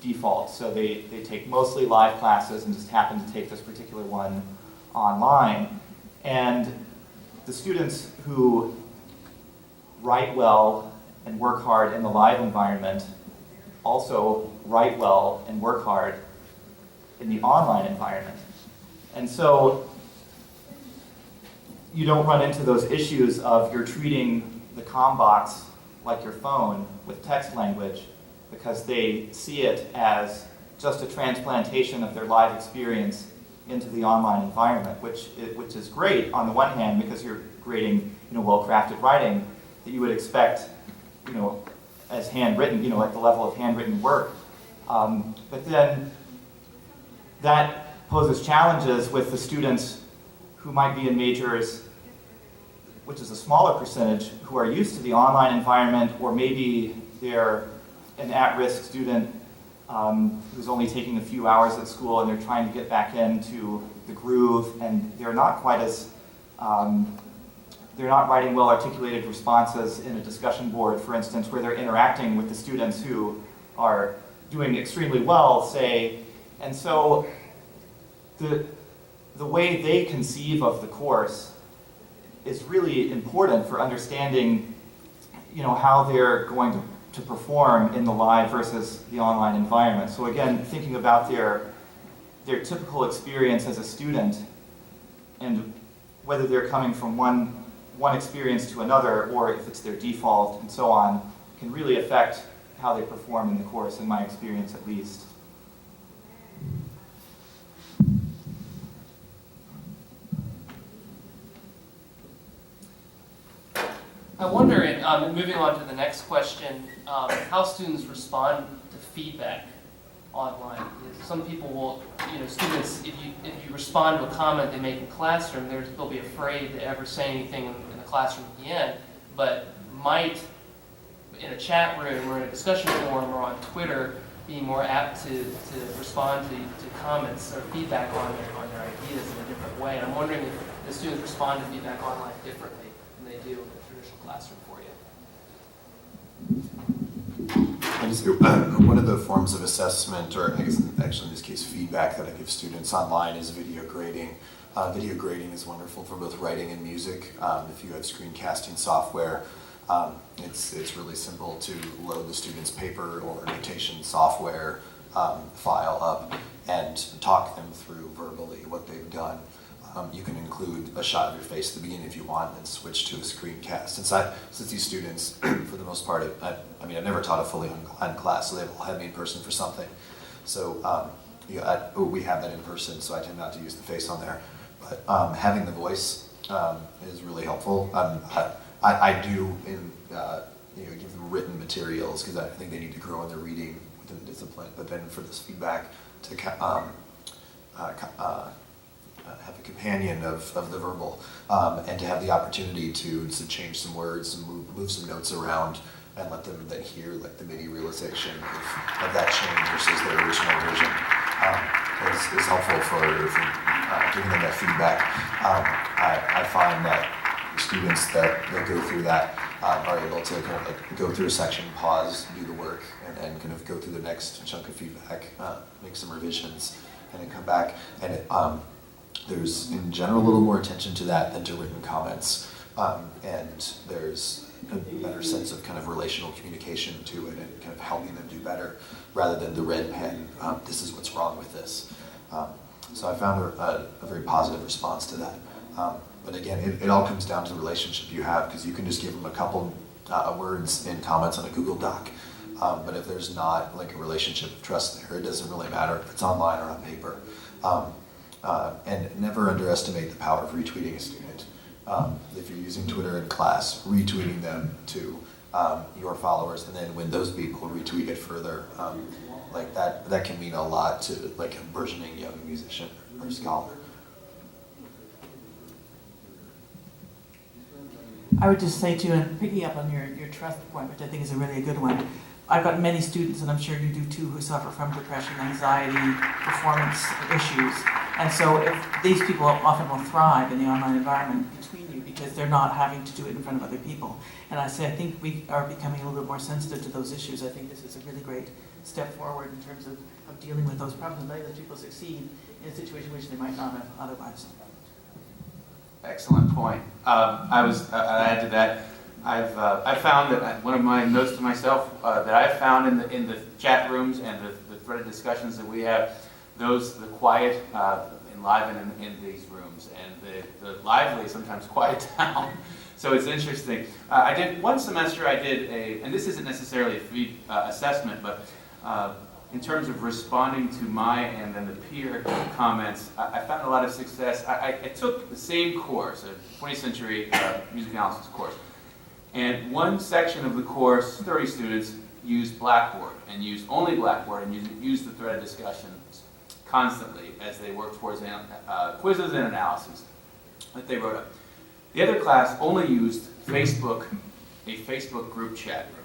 default. So they take mostly live classes and just happen to take this particular one online. And the students who write well and work hard in the live environment also write well and work hard in the online environment. And so you don't run into those issues of you're treating the comm box like your phone with text language because they see it as just a transplantation of their live experience into the online environment, which is great on the one hand because you're creating well-crafted writing that you would expect as handwritten, like the level of handwritten work. But then that poses challenges with the students who might be in majors, which is a smaller percentage, who are used to the online environment, or maybe they're an at-risk student who's only taking a few hours at school and they're trying to get back into the groove, and they're not quite as, they're not writing well-articulated responses in a discussion board, for instance, where they're interacting with the students who are doing extremely well, say. And so the way they conceive of the course is really important for understanding how they're going to perform in the live versus the online environment. So again, thinking about their typical experience as a student and whether they're coming from one experience to another, or if it's their default and so on, can really affect how they perform in the course, in my experience at least. I'm wondering, moving on to the next question, how students respond to feedback online. Some people will, students, if you respond to a comment they make in classroom, they'll be afraid to ever say anything in the classroom again, but might, in a chat room or in a discussion forum or on Twitter, be more apt to respond to comments or feedback on their ideas in a different way. And I'm wondering if the students respond to feedback online differently than they do in the traditional classroom for you. One of the forms of assessment, or I guess actually in this case feedback, that I give students online is video grading. Video grading is wonderful for both writing and music. If you have screencasting software, it's really simple to load the student's paper or notation software file up and talk them through verbally what they've done. You can include a shot of your face at the beginning if you want, and switch to a screencast. Since these students, for the most part, I've never taught a fully online class, so they've all had me in person for something. So we have that in person, so I tend not to use the face on there. But having the voice is really helpful. I do give them written materials because I think they need to grow in their reading within the discipline. But then for this feedback to have a companion of the verbal, and to have the opportunity to change some words and move some notes around and let them then hear like the mini realization of that change versus their original version is helpful for giving them that feedback. I find that students that go through that are able to kind of like go through a section, pause, do the work, and then kind of go through the next chunk of feedback, make some revisions, and then come back. And there's, in general, a little more attention to that than to written comments, and there's a better sense of kind of relational communication to it and kind of helping them do better, rather than the red pen, this is what's wrong with this. So I found a very positive response to that. But again, it all comes down to the relationship you have, because you can just give them a couple words in comments on a Google Doc, but if there's not like a relationship of trust there, it doesn't really matter if it's online or on paper. And never underestimate the power of retweeting a student. If you're using Twitter in class, retweeting them to your followers, and then when those people retweet it further, like that can mean a lot to like a burgeoning young musician or scholar. I would just say to you, and picking up on your trust point, which I think is a really good one, I've got many students, and I'm sure you do too, who suffer from depression, anxiety, performance issues. And so if these people often will thrive in the online environment between you because they're not having to do it in front of other people. And I think we are becoming a little bit more sensitive to those issues. I think this is a really great step forward in terms of dealing with those problems and letting those people succeed in a situation which they might not have otherwise. Excellent point. I add to that. I've found that one of my notes to myself that I've found in the chat rooms and the threaded discussions that we have, the quiet enliven in these rooms, and the lively sometimes quiet down. So it's interesting. I did one semester. And this isn't necessarily a free assessment, but in terms of responding to my and then the peer comments, I found a lot of success. I took the same course, a 20th century music analysis course, and one section of the course, 30 students, used Blackboard, and used only Blackboard, and used the threaded discussions constantly as they worked towards quizzes and analyses that they wrote up. The other class only used Facebook, a Facebook group chat room.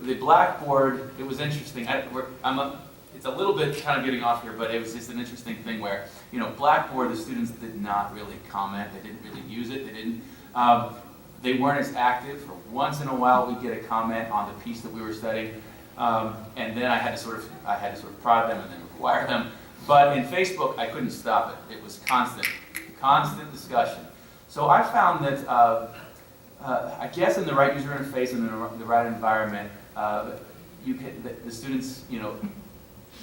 The Blackboard, it was interesting. It's a little bit kind of getting off here, but it was just an interesting thing where, Blackboard, the students did not really comment. They didn't really use it. They weren't as active. For once in a while, we'd get a comment on the piece that we were studying, and then I had to sort of prod them and then require them. But in Facebook, I couldn't stop it. It was constant discussion. So I found that, I guess in the right user interface and in the right environment, the students,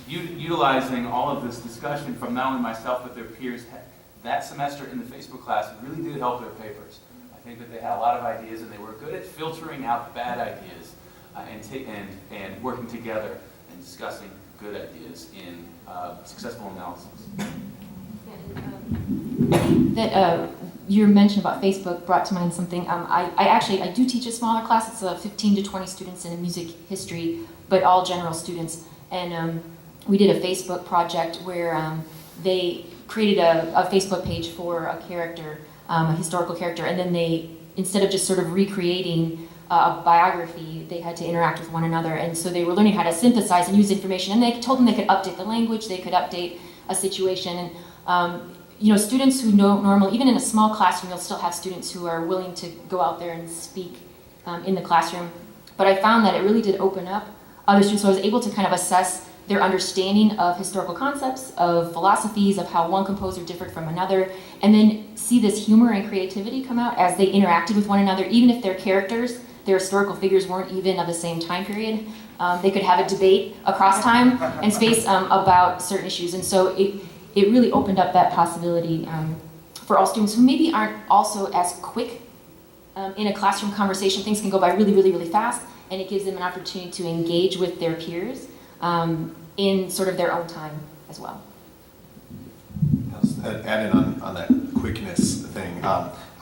utilizing all of this discussion from not only myself but their peers, that semester in the Facebook class really did help their papers. I think that they had a lot of ideas, and they were good at filtering out bad ideas and working together and discussing good ideas in successful analysis. Your mention about Facebook brought to mind something. I do teach a smaller class. It's 15 to 20 students in music history, but all general students. And we did a Facebook project where they created a Facebook page for a character, a historical character, and then they, instead of just sort of recreating a biography, they had to interact with one another. And so they were learning how to synthesize and use information. And they told them they could update the language, they could update a situation. And students who don't normally, even in a small classroom, you'll still have students who are willing to go out there and speak in the classroom. But I found that it really did open up other students, so I was able to kind of assess their understanding of historical concepts, of philosophies, of how one composer differed from another, and then see this humor and creativity come out as they interacted with one another, even if their characters, their historical figures weren't even of the same time period. They could have a debate across time and space about certain issues. And so it really opened up that possibility for all students who maybe aren't also as quick in a classroom conversation. Things can go by really, really, really fast, and it gives them an opportunity to engage with their peers in sort of their own time as well. Adding on that quickness thing,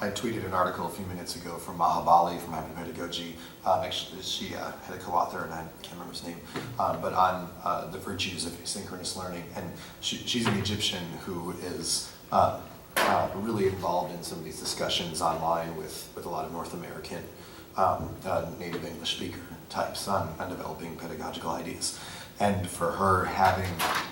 I tweeted an article a few minutes ago from Maha Bali from Happy Pedagogy. Actually, she had a co-author, and I can't remember his name, but on the virtues of asynchronous learning. And she's an Egyptian who is really involved in some of these discussions online with a lot of North American native English speaker types on developing pedagogical ideas. And for her, having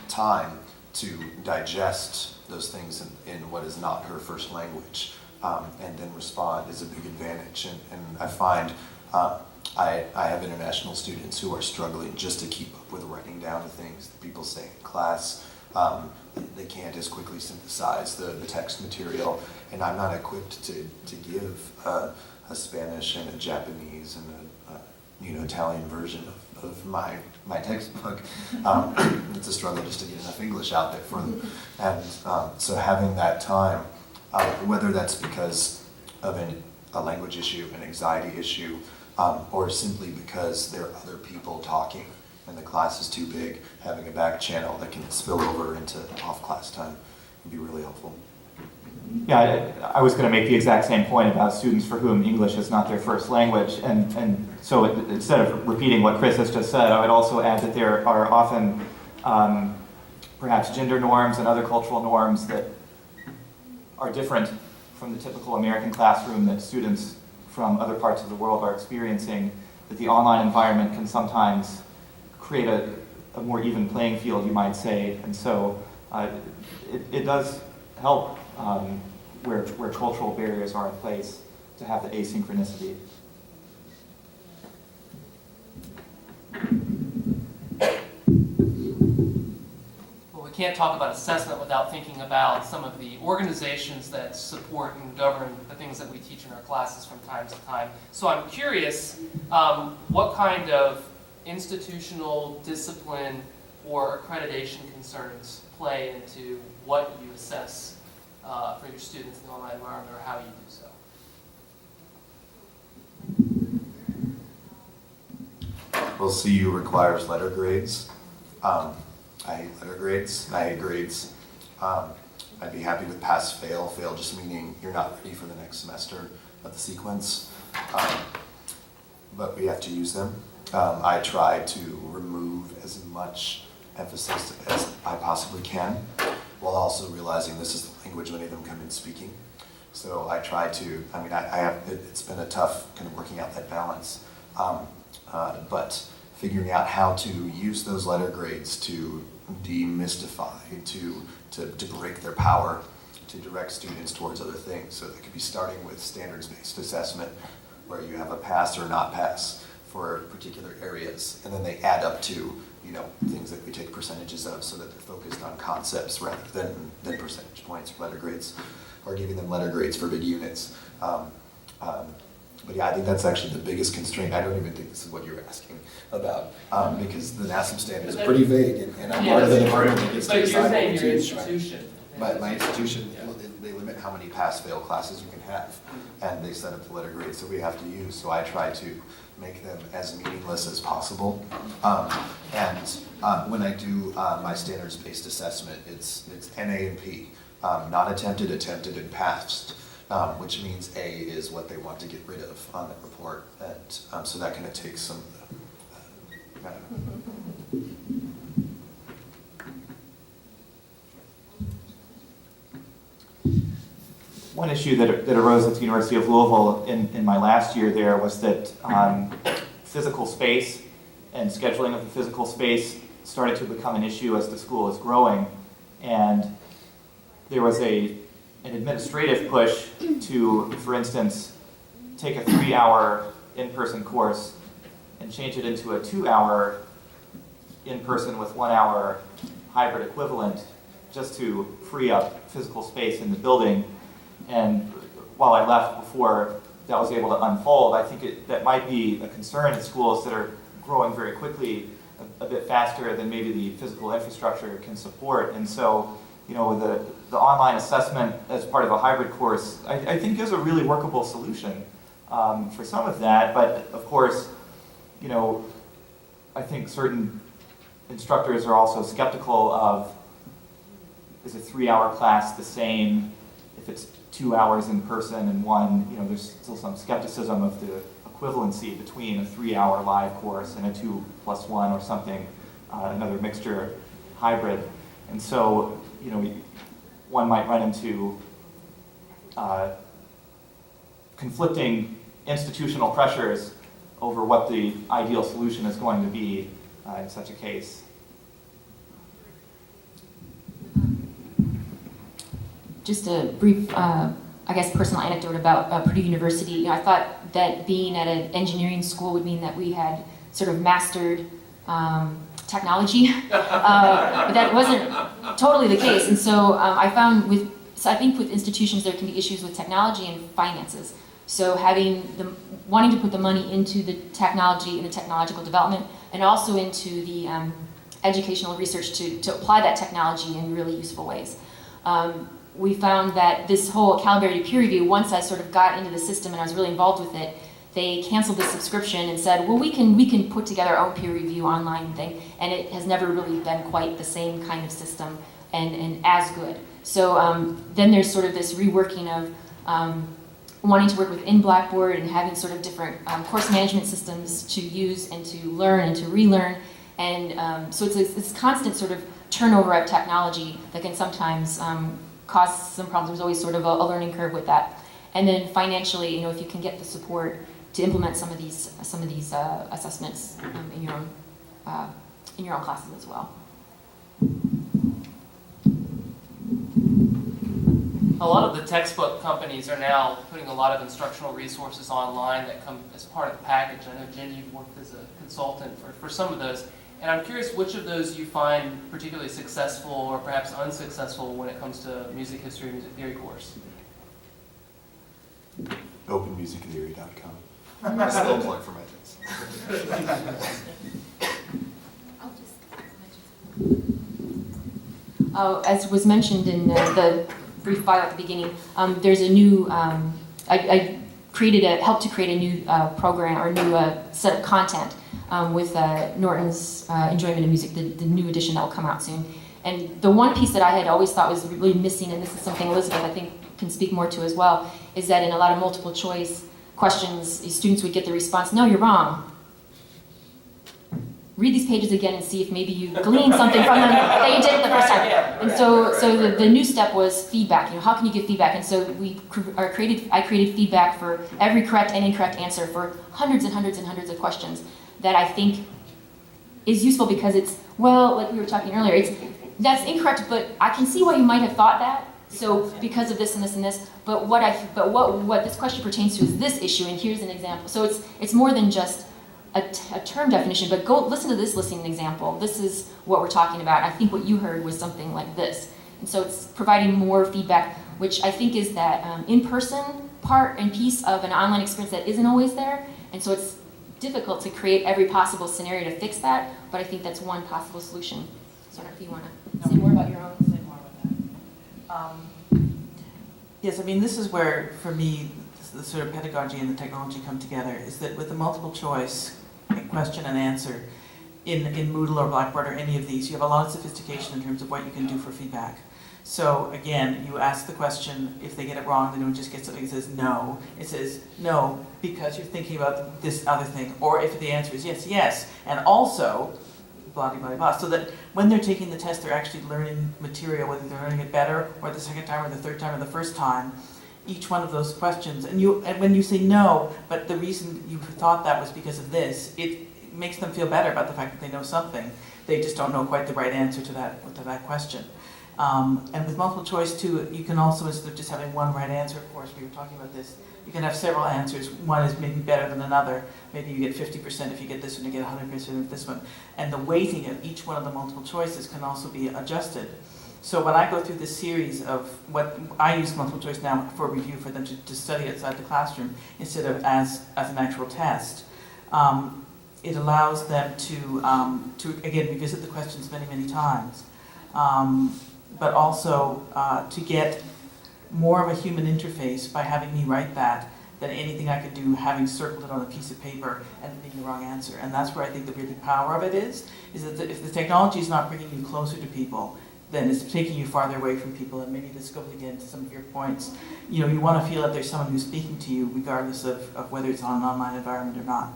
time to digest those things in what is not her first language and then respond is a big advantage. And I find I have international students who are struggling just to keep up with writing down the things that people say in class. They can't as quickly synthesize the text material, and I'm not equipped to give a Spanish and a Japanese and a Italian version of my textbook. It's a struggle just to get enough English out there for them. And so having that time, whether that's because of a language issue, an anxiety issue, or simply because there are other people talking and the class is too big, having a back channel that can spill over into off-class time would be really helpful. Yeah, I was going to make the exact same point about students for whom English is not their first language. And so instead of repeating what Chris has just said, I would also add that there are often perhaps gender norms and other cultural norms that are different from the typical American classroom that students from other parts of the world are experiencing, that the online environment can sometimes create a more even playing field, you might say. And so it does help where cultural barriers are in place to have the asynchronicity. Well, we can't talk about assessment without thinking about some of the organizations that support and govern the things that we teach in our classes from time to time. So I'm curious, what kind of institutional discipline or accreditation concerns play into what you assess for your students in the online environment, or how you do so? Well, CU requires letter grades. I hate letter grades, and I hate grades. I'd be happy with pass, fail. Fail just meaning you're not ready for the next semester of the sequence. But we have to use them. I try to remove as much emphasis as I possibly can, while also realizing this is the language many of them come in speaking. So I try to, I mean, it's been a tough kind of working out that balance. But figuring out how to use those letter grades to demystify, to break their power, to direct students towards other things. So they could be starting with standards-based assessment, where you have a pass or not pass for particular areas, and then they add up to, you know, things that we take percentages of, so that they're focused on concepts rather than percentage points or letter grades, or giving them letter grades for big units. But yeah, I think that's actually the biggest constraint. I don't even think this is what you're asking about, because the NASM standards are pretty vague, and I'm part of the department that gets to But you're decide saying what your to use, right? institution. My institution, Yeah. well, they limit how many pass-fail classes you can have, and they set up the letter grades that we have to use, so I try to make them as meaningless as possible. When I do my standards-based assessment, it's NA and P, not attempted, attempted, and passed, which means A is what they want to get rid of on the report, and so that kind of takes some of the, I don't know. One issue that arose at the University of Louisville in my last year there was that physical space and scheduling of the physical space started to become an issue as the school is growing. And there was an administrative push to, for instance, take a 3-hour in-person course and change it into a 2-hour in-person with 1-hour hybrid equivalent, just to free up physical space in the building. And while I left before that was able to unfold, I think that might be a concern in schools that are growing very quickly, a bit faster than maybe the physical infrastructure can support. And so, you know, the online assessment as part of a hybrid course, I think is a really workable solution for some of that. But of course, you know, I think certain instructors are also skeptical of, is a 3-hour class the same if it's 2 hours in person and 1, you know, there's still some skepticism of the equivalency between a 3-hour live course and a 2+1 or something, another mixture hybrid. And so, you know, one might run into conflicting institutional pressures over what the ideal solution is going to be in such a case. Just a brief, I guess, personal anecdote about Purdue University. You know, I thought that being at an engineering school would mean that we had sort of mastered technology, but that wasn't totally the case. And so I found I think with institutions there can be issues with technology and finances. So wanting to put the money into the technology and the technological development, and also into the educational research to apply that technology in really useful ways. We found that this whole Calibrity peer review, once I sort of got into the system and I was really involved with it, they canceled the subscription and said, well, we can put together our own peer review online thing, and it has never really been quite the same kind of system and as good. So then there's sort of this reworking of wanting to work within Blackboard and having sort of different course management systems to use and to learn and to relearn. And so it's this constant sort of turnover of technology that can sometimes cause some problems. There's always sort of a learning curve with that. And then financially, you know, if you can get the support to implement some of these assessments in your own classes as well. A lot of the textbook companies are now putting a lot of instructional resources online that come as part of the package. I know, Jen, you've worked as a consultant for some of those. And I'm curious which of those you find particularly successful or perhaps unsuccessful when it comes to music history, music theory course. OpenMusicTheory.com. That's a little plug for my kids. As was mentioned in the brief bio at the beginning, there's a new, I helped to create a new program or new set of content with Norton's Enjoyment of Music, the new edition that will come out soon. And the one piece that I had always thought was really missing, and this is something Elizabeth I think can speak more to as well, is that in a lot of multiple choice questions, students would get the response, no, you're wrong. Read these pages again and see if maybe you gleaned something from them that you didn't the first time. And so the new step was feedback. How can you give feedback? And so I created feedback for every correct and incorrect answer for hundreds and hundreds and hundreds of questions that I think is useful because it's, well, like we were talking earlier, that's incorrect, but I can see why you might have thought that. So because of this and this and this, but what this question pertains to is this issue, and here's an example. So it's more than just a term definition, but go listen to this listening example. This is what we're talking about. I think what you heard was something like this. And so it's providing more feedback, which I think is that in-person part and piece of an online experience that isn't always there. And so it's difficult to create every possible scenario to fix that, but I think that's one possible solution. So I don't know if you want to say more about your own. Say more about that. Yes, I mean, this is where, for me, the sort of pedagogy and the technology come together, is that with the multiple choice question and answer in Moodle or Blackboard or any of these, you have a lot of sophistication in terms of what you can do for feedback. So again, you ask the question, if they get it wrong, then it just gets something that says no. It says no because you're thinking about this other thing. Or if the answer is yes, yes, and also blah, blah, blah, blah. So that when they're taking the test, they're actually learning material, whether they're learning it better or the second time or the third time or the first time. Each one of those questions, and when you say no, but the reason you thought that was because of this, it makes them feel better about the fact that they know something. They just don't know quite the right answer to that question. And with multiple choice too, you can also, instead of just having one right answer, of course, we were talking about this, you can have several answers. One is maybe better than another. Maybe you get 50% if you get this one, you get 100% if this one. And the weighting of each one of the multiple choices can also be adjusted. So when I go through this series of what I use multiple choice now for review for them to study outside the classroom instead of as an actual test, it allows them to again revisit the questions many, many times, but also to get more of a human interface by having me write that than anything I could do having circled it on a piece of paper and being the wrong answer. And that's where I think the really power of it is that if the technology is not bringing you closer to people, then it's taking you farther away from people. And maybe this goes again to some of your points. You want to feel that there's someone who's speaking to you regardless of whether it's on an online environment or not.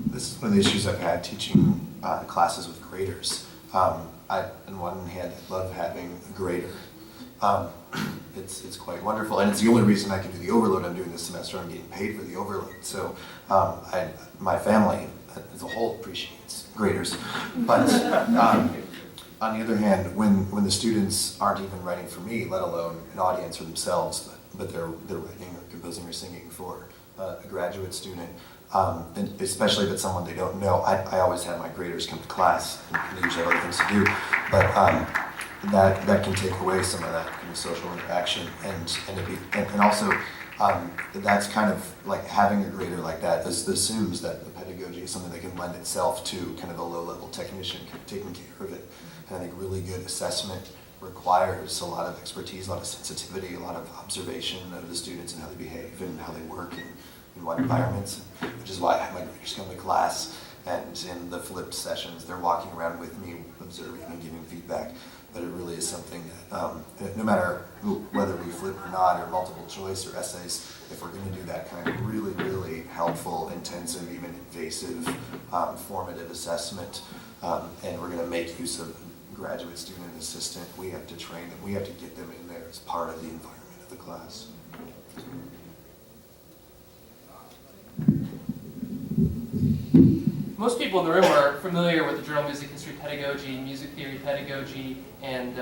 This is one of the issues I've had teaching classes with graders. On one hand, I love having a grader. It's quite wonderful, and it's the only reason I can do the overload I'm doing this semester. I'm getting paid for the overload. So my family as a whole appreciates graders. But on the other hand, when the students aren't even writing for me, let alone an audience for themselves, but they're writing or composing or singing for a graduate student, and especially if it's someone they don't know, I always have my graders come to class, and they usually have other things to do, but that can take away some of that kind of social interaction, and also that's kind of like having a grader like that assumes that the pedagogy is something that can lend itself to kind of a low-level technician taking care of it. And I think really good assessment requires a lot of expertise, a lot of sensitivity, a lot of observation of the students and how they behave and how they work in what environments, which is why I have my graders come to class, and in the flipped sessions, they're walking around with me, observing and giving feedback. But it really is something that no matter whether we flip or not, or multiple choice or essays, if we're going to do that kind of really, really helpful, intensive, even invasive, formative assessment, and we're going to make use of graduate student assistant, we have to train them, we have to get them in there as part of the environment of the class. Most people in the room are familiar with the Journal of Music History Pedagogy, Music Theory Pedagogy, and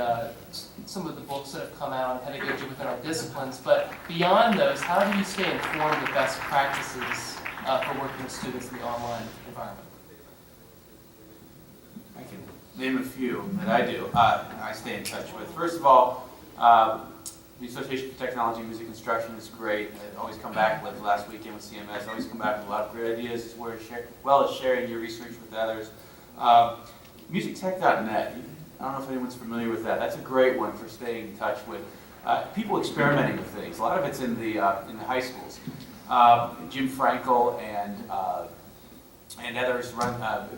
some of the books that have come out on pedagogy within our disciplines. But beyond those, how do you stay informed of best practices for working with students in the online environment? name a few that I do. I stay in touch with. First of all, the Association for Technology and Music Instruction is great. I always come back with last weekend with CMS. I always come back with a lot of great ideas as well as sharing your research with others. MusicTech.net. I don't know if anyone's familiar with that. That's a great one for staying in touch with people experimenting with things. A lot of it's in the high schools. Jim Frankel and others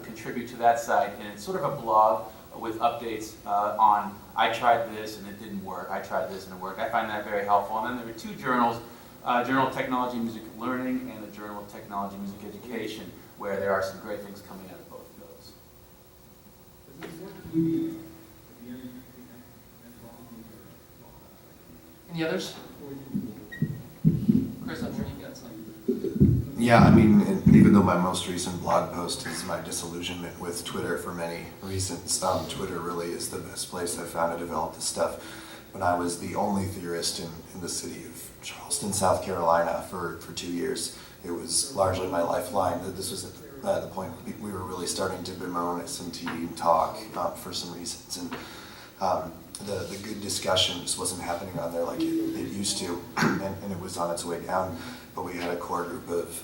contribute to that site, and it's sort of a blog with updates on I tried this and it didn't work. I tried this and it worked. I find that very helpful. And then there are two journals, Journal of Technology and Music Learning and the Journal of Technology and Music Education, where there are some great things coming out of both of those. Any others? Chris, I'm sure you've got some. Yeah, I mean, even though my most recent blog post is my disillusionment with Twitter for many reasons, Twitter really is the best place I've found to develop this stuff. When I was the only theorist in the city of Charleston, South Carolina for 2 years, it was largely my lifeline. This was at the point we were really starting to bemoan SMT and talk for some reasons. And the good discussion just wasn't happening on there like it used to, and it was on its way down. But we had a core group of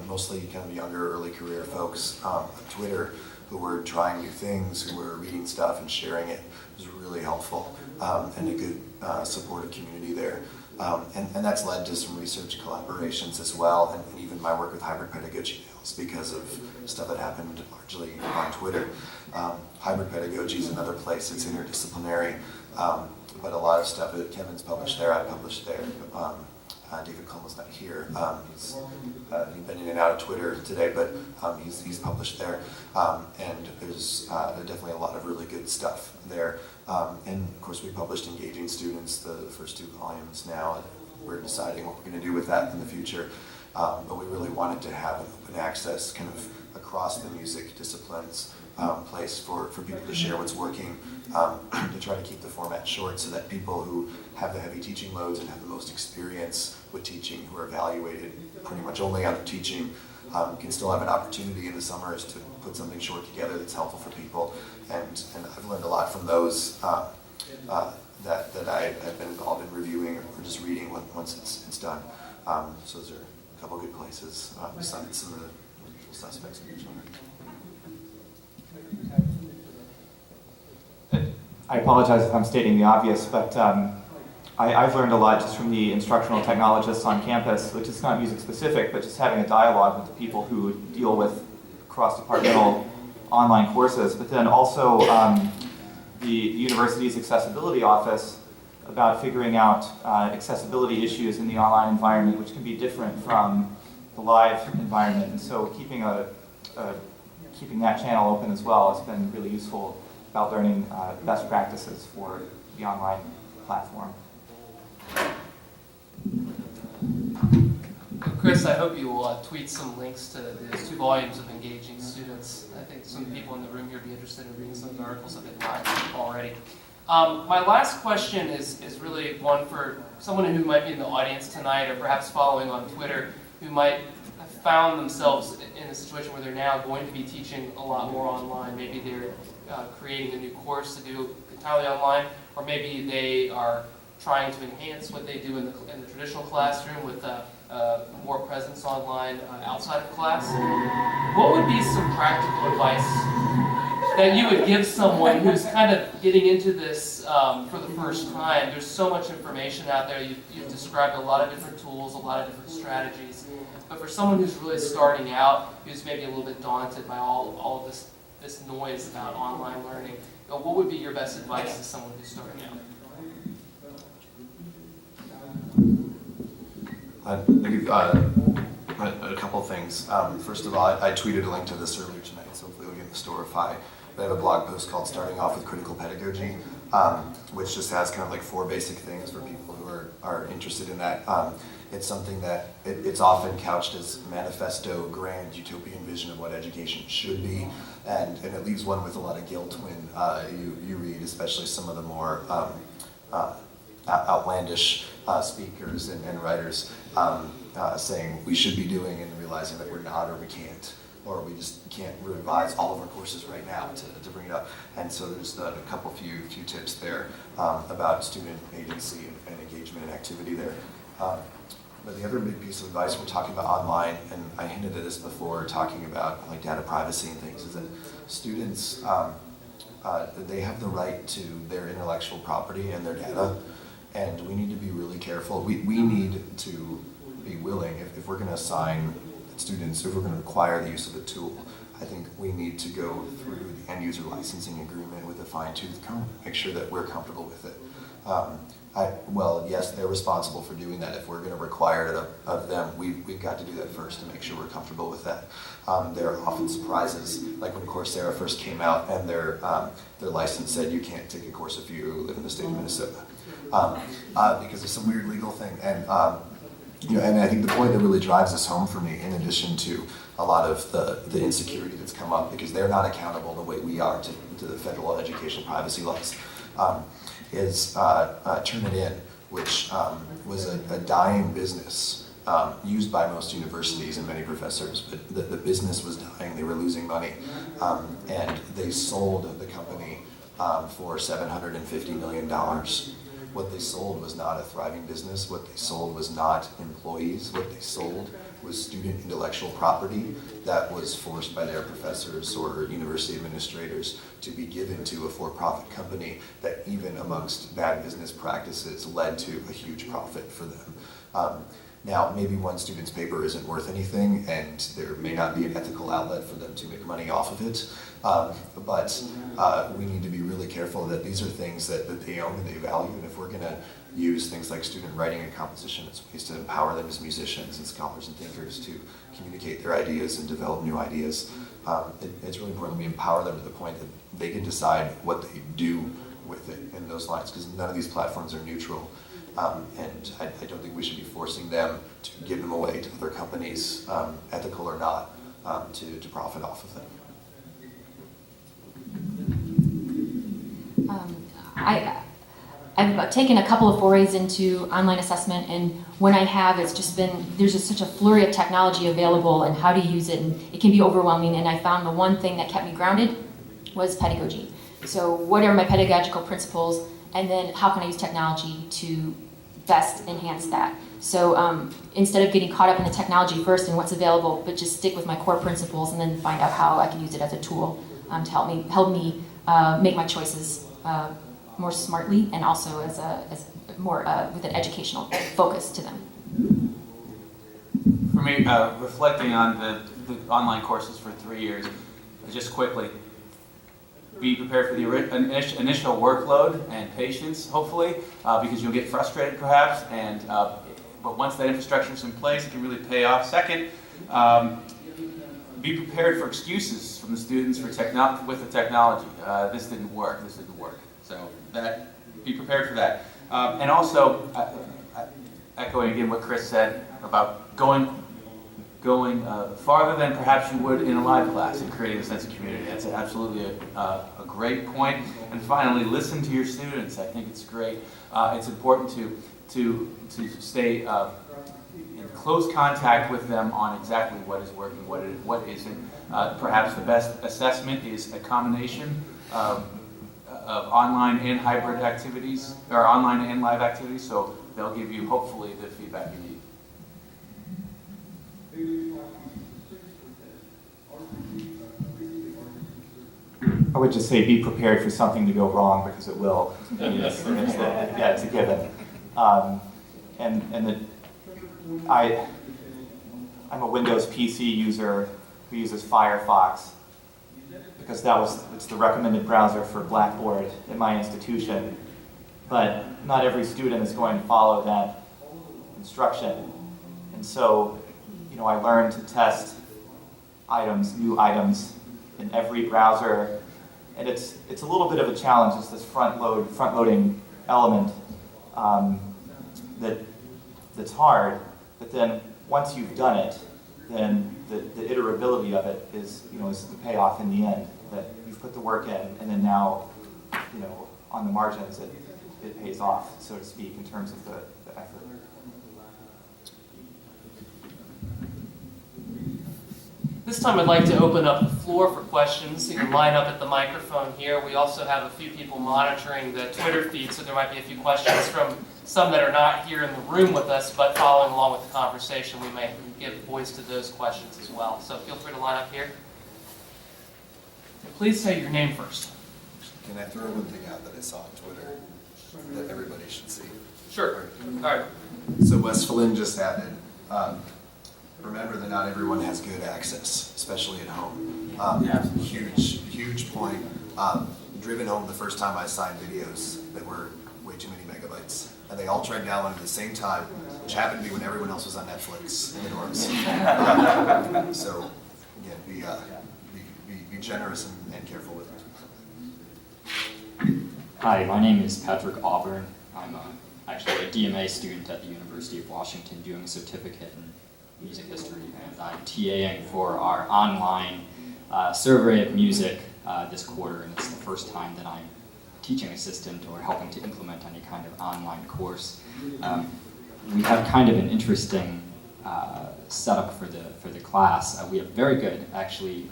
mostly kind of younger, early career folks on Twitter who were trying new things, who were reading stuff and sharing it. It was really helpful, and a good supportive community there. And that's led to some research collaborations as well, and even my work with hybrid pedagogy now is because of stuff that happened largely on Twitter. Hybrid pedagogy is another place that's interdisciplinary, but a lot of stuff that Kevin's published there, I published there. David Coleman's not here. He's been in and out of Twitter today, but he's published there. And there's definitely a lot of really good stuff there. And of course, we published Engaging Students, the first 2 volumes now, and we're deciding what we're going to do with that in the future. But we really wanted to have an open access kind of across the music disciplines place for people to share what's working, to try to keep the format short so that people who have the heavy teaching loads and have the most experience with teaching, who are evaluated pretty much only on the teaching, can still have an opportunity in the summers to put something short together that's helpful for people. And I've learned a lot from those that I've been involved in reviewing or just reading once it's done. So those are a couple good places besides some of the usual suspects in each other. I apologize if I'm stating the obvious, but I've learned a lot just from the instructional technologists on campus, which is not music specific, but just having a dialogue with the people who deal with cross-departmental online courses, but then also the university's accessibility office about figuring out accessibility issues in the online environment, which can be different from the live environment. And so keeping that channel open as well has been really useful about learning best practices for the online platform. Chris, I hope you will tweet some links to those 2 volumes of Engaging Students. I think some people in the room here would be interested in reading some of the articles that they've not already. My last question is really one for someone who might be in the audience tonight or perhaps following on Twitter who might have found themselves in a situation where they're now going to be teaching a lot more online. Maybe they're creating a new course to do entirely online, or maybe they are trying to enhance what they do in the traditional classroom with more presence online outside of class. What would be some practical advice that you would give someone who's kind of getting into this for the first time? There's so much information out there. You've described a lot of different tools, a lot of different strategies. But for someone who's really starting out, who's maybe a little bit daunted by all of this noise about online learning, what would be your best advice to someone who's starting out? A couple things. First of all, I tweeted a link to this earlier tonight, so hopefully it'll get in the Storify. But I have a blog post called Starting Off with Critical Pedagogy, which just has kind of like 4 basic things for people who are interested in that. It's something that it's often couched as manifesto, grand, utopian vision of what education should be, and it leaves one with a lot of guilt when you read, especially some of the more outlandish speakers and writers saying we should be doing and realizing that we're not or we can't. or we just can't revise all of our courses right now to bring it up. And so there's a few tips there about student agency and engagement and activity there. But the other big piece of advice we're talking about online, and I hinted at this before, talking about like data privacy and things, is that students, they have the right to their intellectual property and their data, and we need to be really careful. We need to be willing, if we're going to assign students, if we're going to require the use of a tool, I think we need to go through the end user licensing agreement with a fine-tooth comb, make sure that we're comfortable with it. Well, yes, they're responsible for doing that. If we're going to require it of them, we've got to do that first to make sure we're comfortable with that. There are often surprises, like when Coursera first came out and their license said you can't take a course if you live in the state of Minnesota, because of some weird legal thing. And and I think the point that really drives this home for me, in addition to a lot of the insecurity that's come up, because they're not accountable the way we are to the federal education privacy laws, is Turnitin, which was a dying business used by most universities and many professors, but the business was dying. They were losing money, and they sold the company for $750 million. What they sold was not a thriving business. What they sold was not employees. What they sold was student intellectual property that was forced by their professors or university administrators to be given to a for-profit company that, even amongst bad business practices, led to a huge profit for them. Now, maybe one student's paper isn't worth anything, and there may not be an ethical outlet for them to make money off of it, but we need to be really careful that these are things that they own and they value, and if we're going to use things like student writing and composition as ways to empower them as musicians and scholars and thinkers to communicate their ideas and develop new ideas, it's really important we empower them to the point that they can decide what they do with it in those lines, because none of these platforms are neutral. And I don't think we should be forcing them to give them away to other companies, ethical or not, to profit off of them. I've taken a couple of forays into online assessment, and when I have, there's just such a flurry of technology available and how to use it, and it can be overwhelming, and I found the one thing that kept me grounded was pedagogy. So what are my pedagogical principles, and then how can I use technology to best enhance that? So instead of getting caught up in the technology first and what's available, but just stick with my core principles and then find out how I can use it as a tool to help me make my choices more smartly, and also as more with an educational focus to them. For me, reflecting on the online courses for 3 years, just quickly, be prepared for the initial workload and patience, hopefully, because you'll get frustrated perhaps, and but once that infrastructure is in place, it can really pay off. Second, be prepared for excuses from the students with the technology. This didn't work. So be prepared for that. And also, echoing again what Chris said about going farther than perhaps you would in a live class and creating a sense of community. That's absolutely a great point. And finally, listen to your students. I think it's great. It's important to stay in close contact with them on exactly what is working, what isn't. Perhaps the best assessment is a combination of online and hybrid activities, or online and live activities, so they'll give you, hopefully, the feedback you need. I would just say be prepared for something to go wrong, because it will. It's a given. I'm a Windows PC user who uses Firefox, because it's the recommended browser for Blackboard in my institution. But not every student is going to follow that instruction. And so, I learned to test new items in every browser. And it's a little bit of a challenge. It's this front-loading element that's hard. But then once you've done it, then the iterability of it is the payoff in the end. That you've put the work in, and then now, on the margins, it pays off, so to speak, in terms of the effort. This time I'd like to open up the floor for questions. You can line up at the microphone here. We also have a few people monitoring the Twitter feed, so there might be a few questions from some that are not here in the room with us, but following along with the conversation, we may give voice to those questions as well. So feel free to line up here. And please say your name first. Can I throw one thing out that I saw on Twitter that everybody should see? Sure. All right. So Westphalen just added, remember that not everyone has good access, especially at home. Huge point. Driven home the first time I signed videos that were way too many megabytes. And they all tried downloading at the same time, which happened to be when everyone else was on Netflix in the dorms. So, again, be generous and careful with it. Hi, my name is Patrick Auburn. I'm actually a DMA student at the University of Washington doing a certificate in music history, and I'm TAing for our online survey of music this quarter, and it's the first time that I'm a teaching assistant or helping to implement any kind of online course. We have kind of an interesting setup for the class. We have very good, actually,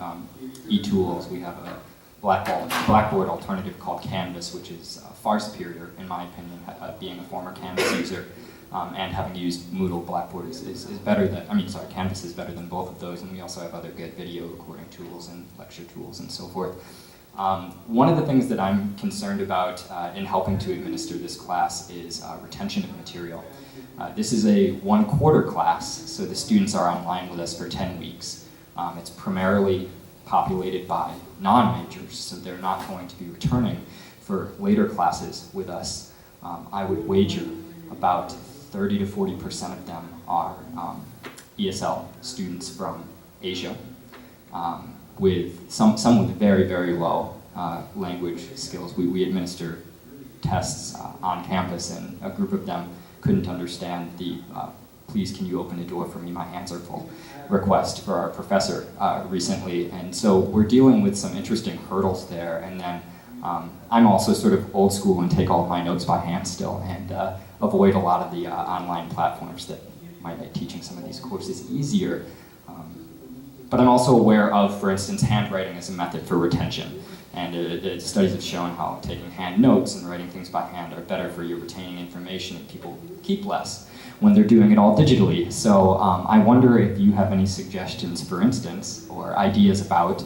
e-tools. We have a Blackboard alternative called Canvas, which is far superior, in my opinion, being a former Canvas user, and having used Moodle. Blackboard is better than, Canvas is better than both of those, and we also have other good video recording tools and lecture tools and so forth. One of the things that I'm concerned about in helping to administer this class is retention of material. This is a 1/4 class, so the students are online with us for 10 weeks. It's primarily populated by non-majors, so they're not going to be returning for later classes with us. I would wager about 30 to 40% of them are ESL students from Asia, with some with very, very low language skills. We administer tests on campus, and a group of them couldn't understand the please can you open the door for me, my hands are full request for our professor recently. And so we're dealing with some interesting hurdles there. And then I'm also sort of old school and take all of my notes by hand still, and avoid a lot of the online platforms that might make teaching some of these courses easier. But I'm also aware of, for instance, handwriting as a method for retention. And studies have shown how taking hand notes and writing things by hand are better for your retaining information, and people keep less when they're doing it all digitally. So I wonder if you have any suggestions, for instance, or ideas about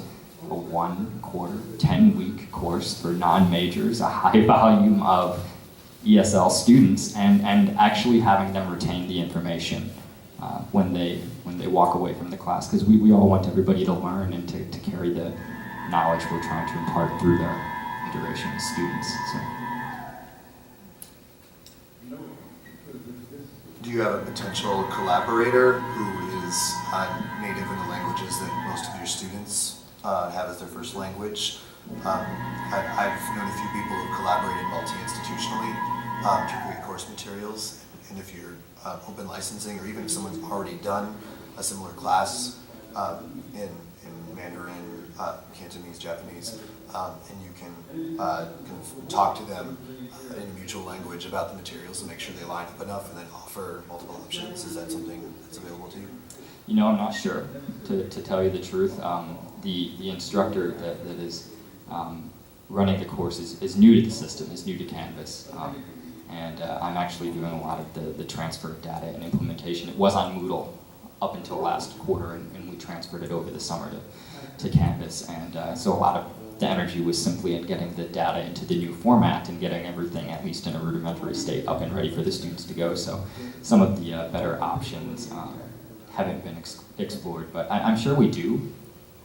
a 1/4, 10-week course for non-majors, a high volume of ESL students, and actually having them retain the information when they walk away from the class, because we all want everybody to learn and to carry the knowledge we're trying to impart through the duration as students. So. Do you have a potential collaborator who is native in the languages that most of your students have as their first language? I've known a few people who have collaborated multi-institutionally to create course materials, and if you're open licensing, or even if someone's already done a similar class in Mandarin, Cantonese, Japanese, and you can talk to them in a mutual language about the materials and make sure they line up enough, and then offer multiple options. Is that something that's available to you? You know, I'm not sure, to tell you the truth. The instructor that is running the course is new to the system, is new to Canvas. And I'm actually doing a lot of the transfer of data and implementation. It was on Moodle up until last quarter, and we transferred it over the summer to Canvas. And so a lot of the energy was simply in getting the data into the new format and getting everything, at least in a rudimentary state, up and ready for the students to go. So some of the better options haven't been explored, but I'm sure we do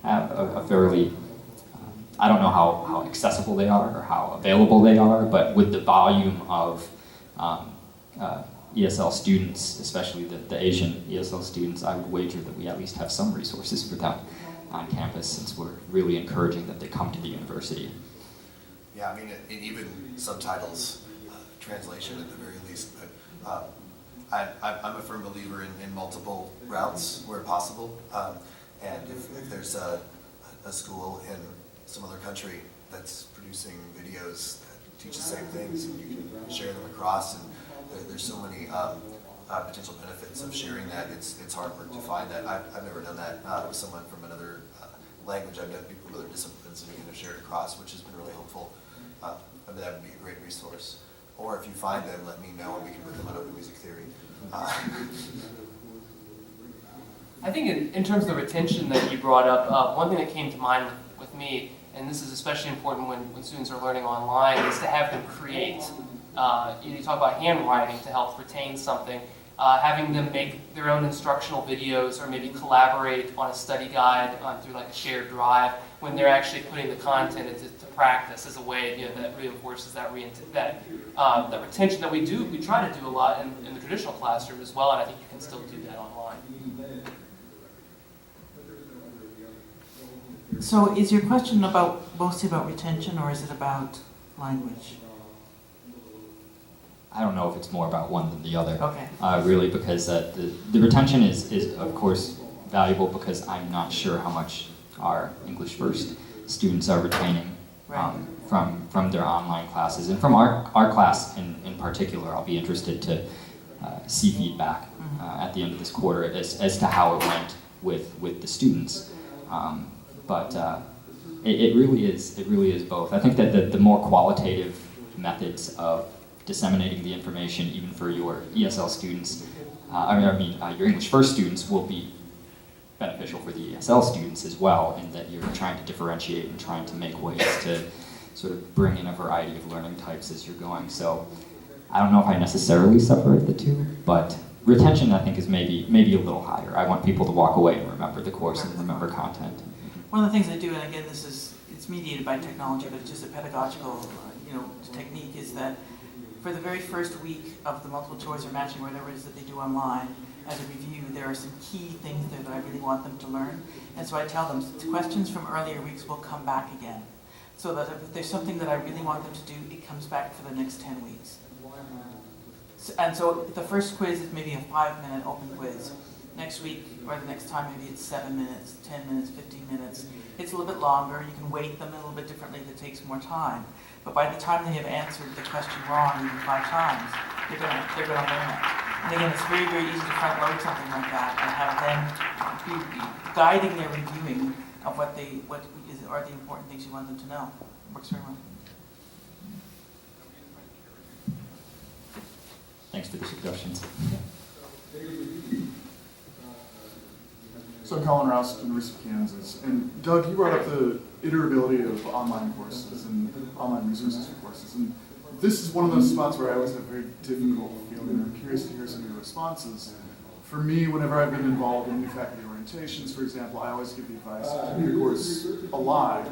have a fairly, I don't know how accessible they are or how available they are, but with the volume of ESL students, especially the Asian ESL students, I would wager that we at least have some resources for them on campus, since we're really encouraging that they come to the university. Yeah, I mean, even subtitles, translation at the very least, but I'm a firm believer in multiple routes where possible, and if there's a school in some other country that's producing videos that teach the same things, and you can share them across, and there's so many potential benefits of sharing that. It's hard work to find that. I've never done that with someone from another language. I've done people from other disciplines and kind of shared across, which has been really helpful. I mean, that would be a great resource. Or if you find them, let me know and we can put them on Open Music Theory. I think in terms of the retention that you brought up, one thing that came to mind with me, and this is especially important when students are learning online, is to have them create. You talk about handwriting to help retain something, having them make their own instructional videos or maybe collaborate on a study guide through like a shared drive when they're actually putting the content into practice as a way that reinforces that retention that we try to do a lot in the traditional classroom as well, and I think you can still do that online. So is your question mostly about retention, or is it about language? I don't know if it's more about one than the other. Okay. Really, because the retention is of course valuable because I'm not sure how much our English first students are retaining from their online classes, and from our class in particular. I'll be interested to see feedback at the end of this quarter as to how it went with the students. But it really is both. I think that the more qualitative methods of disseminating the information, even for your ESL students, your English first students, will be beneficial for the ESL students as well, in that you're trying to differentiate and trying to make ways to sort of bring in a variety of learning types as you're going. So I don't know if I necessarily separate the two, but retention I think is maybe a little higher. I want people to walk away and remember the course and remember content. One of the things I do, and again, it's mediated by technology, but it's just a pedagogical, technique, is that for the very first week of the multiple choice or matching, whatever it is that they do online, as a review, there are some key things there that I really want them to learn. And so I tell them, questions from earlier weeks will come back again. So that if there's something that I really want them to do, it comes back for the next 10 weeks. And so the first quiz is maybe a 5-minute open quiz. Next week, or the next time, maybe it's 7 minutes, 10 minutes, 15 minutes. It's a little bit longer. You can weight them a little bit differently if it takes more time. But by the time they have answered the question wrong even 5 times, they're gonna learn it. And again, it's very, very easy to front load something like that and have them be guiding their reviewing of what are the important things you want them to know. It works very well. Thanks for the suggestions. So I'm Colin Rouse, University of Kansas. And Doug, you brought up the iterability of online courses and online resources for courses. And this is one of those spots where I always have very difficult feeling. I'm curious to hear some of your responses. For me, whenever I've been involved in new faculty orientations, for example, I always give the advice, keep your course alive.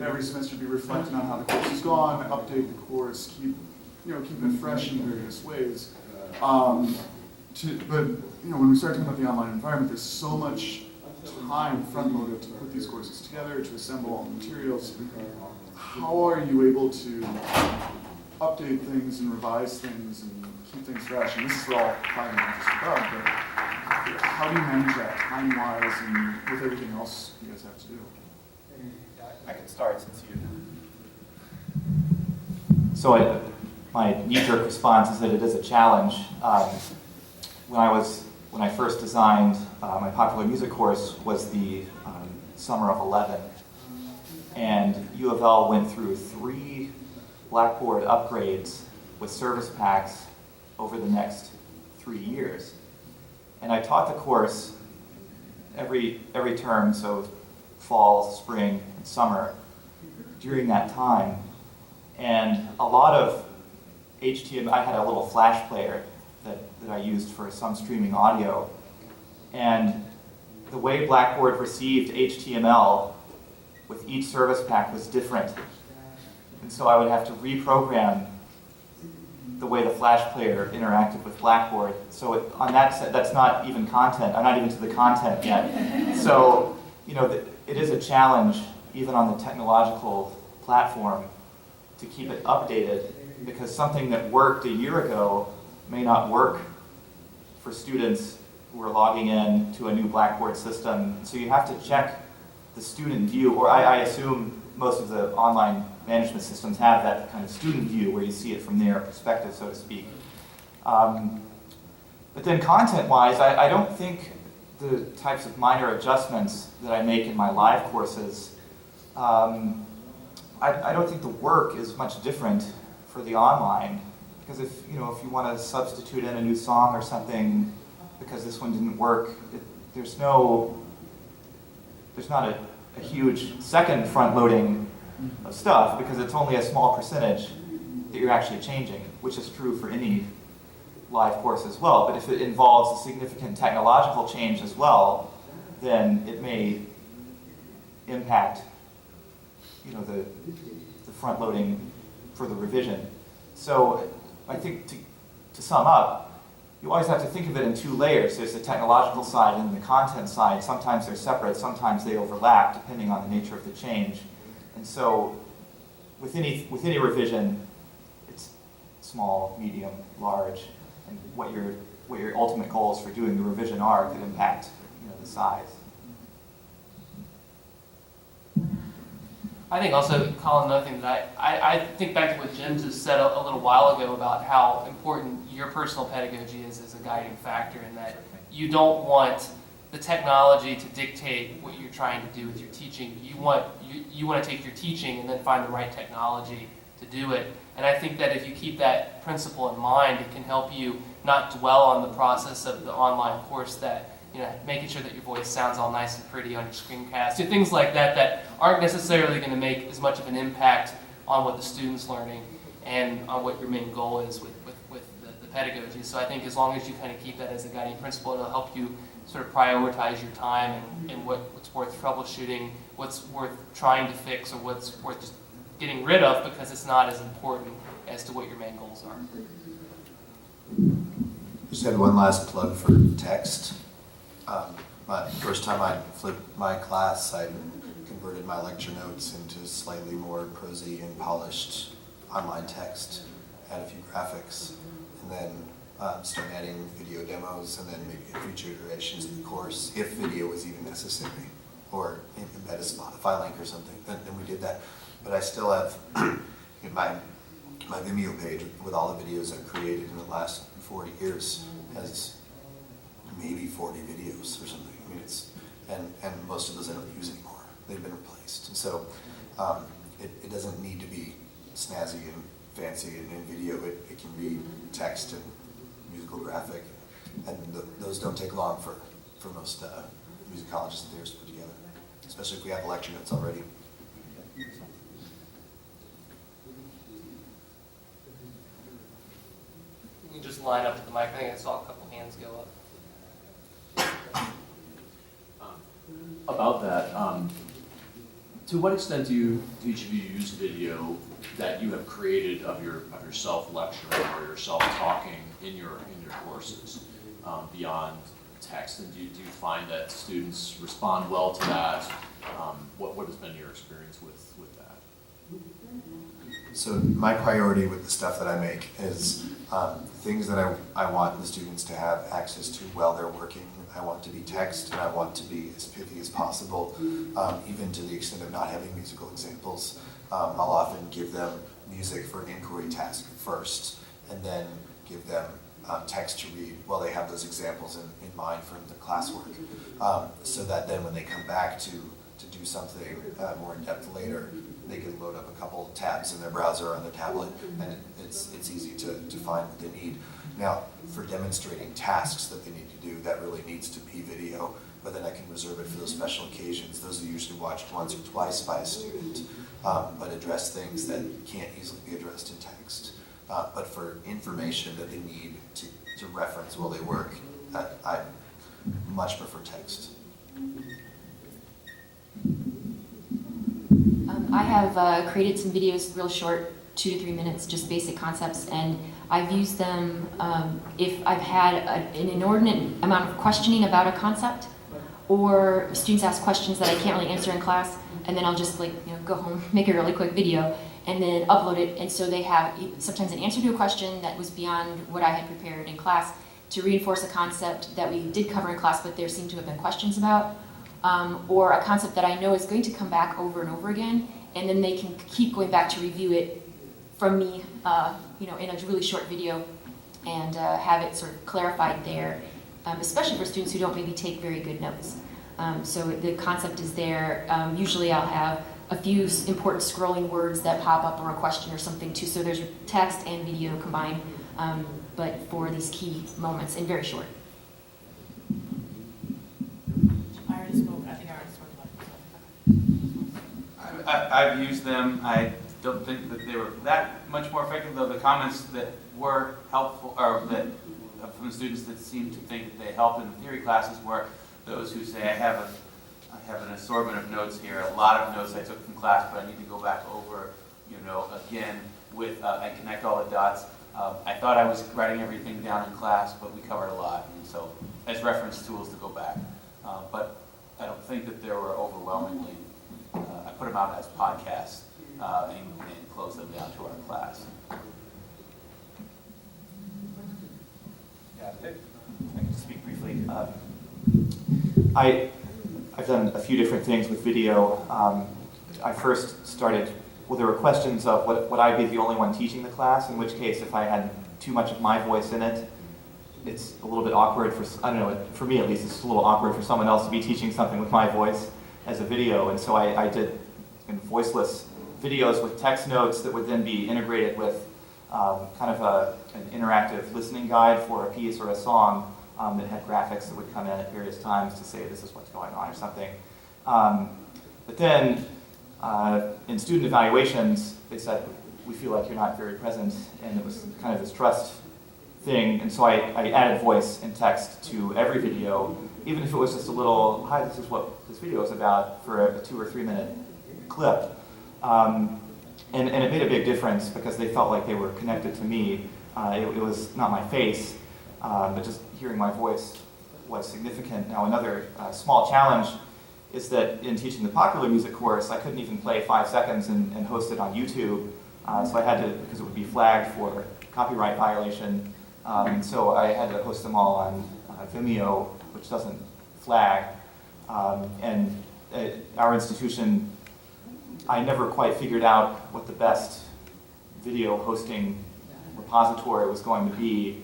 Every semester be reflecting on how the course has gone, update the course, keep it fresh in various ways. But when we start talking about the online environment, there's so much time front-loaded to put these courses together, to assemble all the materials. How are you able to update things and revise things and keep things fresh? And this is for all 5 minutes for Doug, but how do you manage that time-wise and with everything else you guys have to do? I can start since you. So my knee-jerk response is that it is a challenge. When I first designed my popular music course was the summer of 11, and U of L went through 3 Blackboard upgrades with service packs over the next 3 years. And I taught the course every term, so fall, spring, and summer, during that time. And a lot of HTML, I had a little Flash player that I used for some streaming audio. And the way Blackboard received HTML with each service pack was different. And so I would have to reprogram the way the Flash player interacted with Blackboard. So on that, that's not even content. I'm not even to the content yet. So, it is a challenge, even on the technological platform, to keep it updated, because something that worked a year ago may not work for students who are logging in to a new Blackboard system. So you have to check the student view, or I assume most of the online management systems have that kind of student view where you see it from their perspective, so to speak. But then content-wise, I don't think the types of minor adjustments that I make in my live courses, I don't think the work is much different for the online. Because if you want to substitute in a new song or something because this one didn't work, there's not a huge second front loading of stuff because it's only a small percentage that you're actually changing, which is true for any live course as well. But if it involves a significant technological change as well, then it may impact the front loading for the revision. So I think to sum up, you always have to think of it in two layers. There's the technological side and the content side. Sometimes they're separate, sometimes they overlap, depending on the nature of the change. And so with any revision, it's small, medium, large, and what your ultimate goals for doing the revision are could impact the size. I think also, Colin, another thing that I think back to what Jim just said a little while ago about how important your personal pedagogy is as a guiding factor, and that you don't want the technology to dictate what you're trying to do with your teaching. You want to take your teaching and then find the right technology to do it. And I think that if you keep that principle in mind, it can help you not dwell on the process of the online course, that making sure that your voice sounds all nice and pretty on your screencast, things like that aren't necessarily going to make as much of an impact on what the student's learning and on what your main goal is with the pedagogy. So I think as long as you kind of keep that as a guiding principle, it'll help you sort of prioritize your time and what's worth troubleshooting, what's worth trying to fix, or what's worth just getting rid of because it's not as important as to what your main goals are. Just had one last plug for text. My first time I flipped my class, I converted my lecture notes into slightly more prosy and polished online text, add a few graphics, and then start adding video demos, and then maybe future iterations of the course, if video was even necessary, or embed a Spotify link or something, then we did that. But I still have my Vimeo page with all the videos I've created in the last 40 years has maybe 40 videos or something. I mean, and most of those I don't use anymore. They've been replaced. And so it doesn't need to be snazzy and fancy in video. It can be text and musical graphic, and those don't take long for most musicologists and theorists to put together, especially if we have lecture notes already. You can just line up to the mic. I think I saw a couple hands go up. About that, to what extent do each of you use video that you have created of yourself lecturing or yourself talking in your courses beyond text? And do you find that students respond well to that? What has been your experience with that? So my priority with the stuff that I make is things that I want the students to have access to while they're working. I want to be text, and I want to be as pithy as possible, even to the extent of not having musical examples. I'll often give them music for an inquiry task first, and then give them text to read while they have those examples in mind from the classwork, so that then when they come back to do something more in depth later, they can load up a couple tabs in their browser or on their tablet, and it's easy to find what they need. Now, for demonstrating tasks that they need to do, that really needs to be video, but then I can reserve it for those special occasions. Those are usually watched once or twice by a student, but address things that can't easily be addressed in text. But for information that they need to reference while they work, I much prefer text. I have created some videos, real short, 2 to 3 minutes, just basic concepts, and I've used them if I've had an inordinate amount of questioning about a concept, or students ask questions that I can't really answer in class, and then I'll just go home, make a really quick video, and then upload it. And so they have sometimes an answer to a question that was beyond what I had prepared in class to reinforce a concept that we did cover in class, but there seem to have been questions about, or a concept that I know is going to come back over and over again, and then they can keep going back to review it from me, in a really short video. and have it sort of clarified there, especially for students who don't maybe take very good notes. So the concept is there. Usually I'll have a few important scrolling words that pop up or a question or something too. So there's text and video combined, but for these key moments and very short. I already spoke, I think I already spoke about it. I've used them. I don't think that they were that much more effective, though the comments that were helpful, or that from the students that seemed to think that they helped in the theory classes were those who say, I have an assortment of notes here, a lot of notes I took from class, but I need to go back over, again with and connect all the dots. I thought I was writing everything down in class, but we covered a lot, and so as reference tools to go back. But I don't think that there were overwhelmingly. I put them out as podcasts and closed them down to our class. Yeah, I can speak briefly. I've done a few different things with video. I first started, there were questions of would I be the only one teaching the class, in which case if I had too much of my voice in it, it's a little bit awkward I don't know, for me at least, it's a little awkward for someone else to be teaching something with my voice as a video, and so I did voiceless videos with text notes that would then be integrated with kind of an interactive listening guide for a piece or a song that had graphics that would come in at various times to say this is what's going on or something. But then in student evaluations, they said, we feel like you're not very present, and it was kind of this trust thing, and so I added voice and text to every video, even if it was just a little, hi, this is what this video is about, for a 2 or 3 minute clip. And it made a big difference because they felt like they were connected to me. It was not my face, but just hearing my voice was significant. Now another small challenge is that in teaching the popular music course, I couldn't even play 5 seconds and host it on YouTube. So I had to, because it would be flagged for copyright violation, and so I had to host them all on Vimeo, which doesn't flag. And at our institution, I never quite figured out what the best video hosting repository was going to be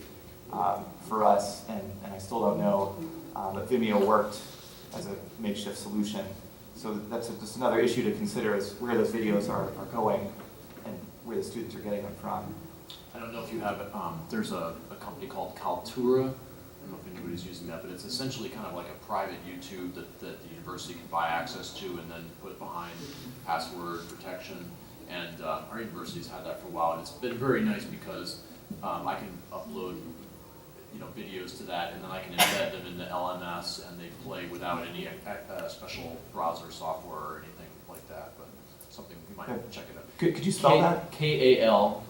for us, and I still don't know, but Vimeo worked as a makeshift solution. So that's just another issue to consider, is where those videos are going and where the students are getting them from. I don't know if you have it, there's a company called Kaltura. I don't know if anybody's using that, but it's essentially kind of like a private YouTube that the university can buy access to and then put behind password protection. And our university's had that for a while, and it's been very nice because I can upload videos to that, and then I can embed them in the LMS, and they play without any special browser software or anything like that. But something we might check it out. Could you spell that? Kaltura.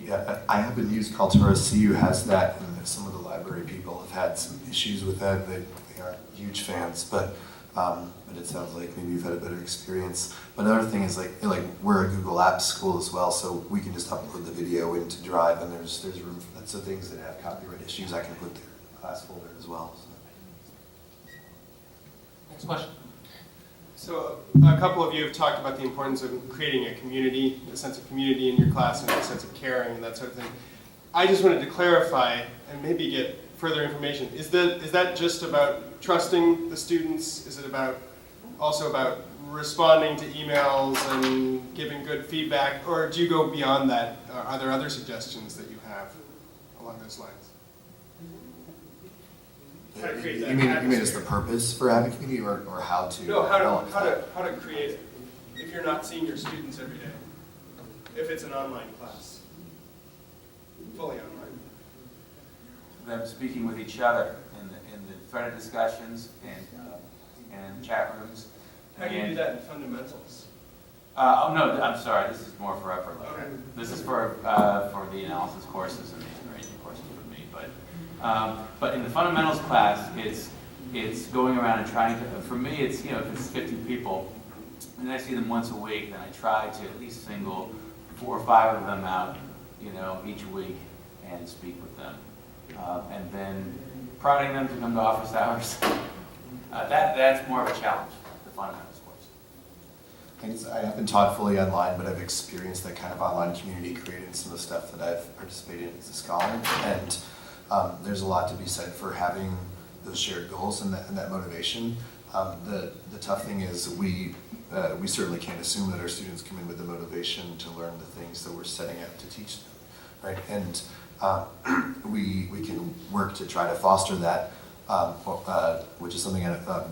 Yeah, I haven't used Kaltura. CU has that, and some of the library people have had some issues with that. They aren't huge fans, but it sounds like maybe you've had a better experience. But another thing is like we're a Google Apps school as well, so we can just upload the video into Drive, and there's room for that. So things that have copyright issues, I can put there in the class folder as well. So. Next question. So a couple of you have talked about the importance of creating a community, a sense of community in your class, and a sense of caring and that sort of thing. I just wanted to clarify and maybe get further information. Is that just about trusting the students? Is it also about responding to emails and giving good feedback, or do you go beyond that? Are there other suggestions that you have along those lines? How to create that You mean atmosphere. it's the purpose for having a community, or how to? No, how develop that? to create it if you're not seeing your students every day. If it's an online class, fully online. Them speaking with each other in the threaded discussions and chat rooms. How do you do that in fundamentals? Oh no, I'm sorry. This is more for upper level. Okay. This is for the analysis courses and the arrangement courses with me. But in the fundamentals class, it's going around and trying to. For me, it's if it's 50 people, and I see them once a week, then I try to at least single 4 or 5 of them out, each week and speak with them, and then prodding them to come to office hours. That's more of a challenge. The fundamentals course. I haven't taught fully online, but I've experienced that kind of online community created in some of the stuff that I've participated in as a scholar. And there's a lot to be said for having those shared goals and that motivation. The tough thing is we certainly can't assume that our students come in with the motivation to learn the things that we're setting out to teach them, right? And we can work to try to foster that, which is something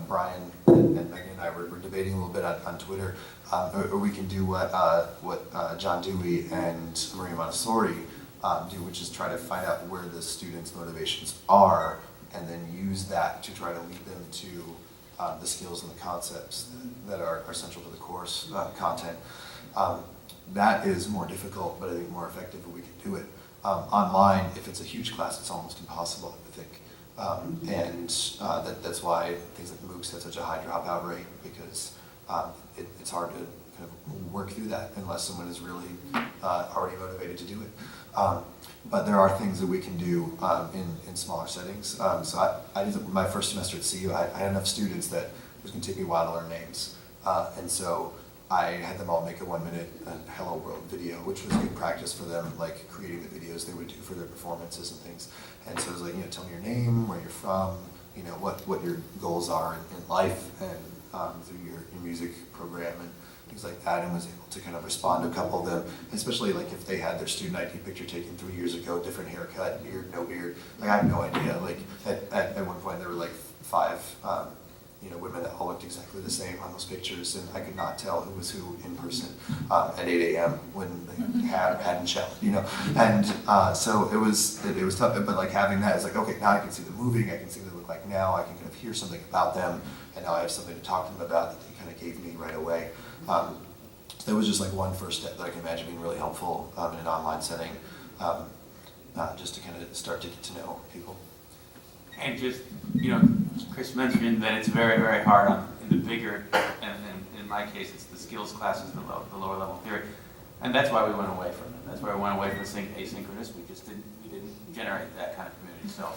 Brian and Megan and I were debating a little bit on Twitter. Or we can do what John Dewey and Maria Montessori do, which is try to find out where the students' motivations are, and then use that to try to lead them to the skills and the concepts that are central to the course content. That is more difficult, but I think more effective if we can do it. Online, if it's a huge class, it's almost impossible, I think. That's why things like MOOCs have such a high dropout rate, because it's hard to kind of work through that unless someone is really already motivated to do it. But there are things that we can do in smaller settings. So I did my first semester at CU, I had enough students that it was going to take me a while to learn names. And so I had them all make a 1-minute Hello World video, which was good practice for them, like creating the videos they would do for their performances and things. And so it was like, tell me your name, where you're from, what your goals are in life, and through your music program and things like that, and was able to kind of respond to a couple of them, especially like if they had their student ID picture taken 3 years ago, different haircut, beard, no beard. Like I have no idea. Like at one point there were like 5 women that all looked exactly the same on those pictures, and I could not tell who was who in person at 8 a.m. when they hadn't showered, And so it was tough, but like having that is like, okay, now I can see them moving, I can see what they look like now, I can kind of hear something about them, and now I have something to talk to them about that they kind of gave me right away. So that was just like one first step that I can imagine being really helpful in an online setting, just to kind of start to get to know people. And just, Chris mentioned that it's very, very hard in the bigger, and in my case, it's the skills classes, the lower level theory. And that's why we went away from it. That's why we went away from the asynchronous. We didn't generate that kind of community, so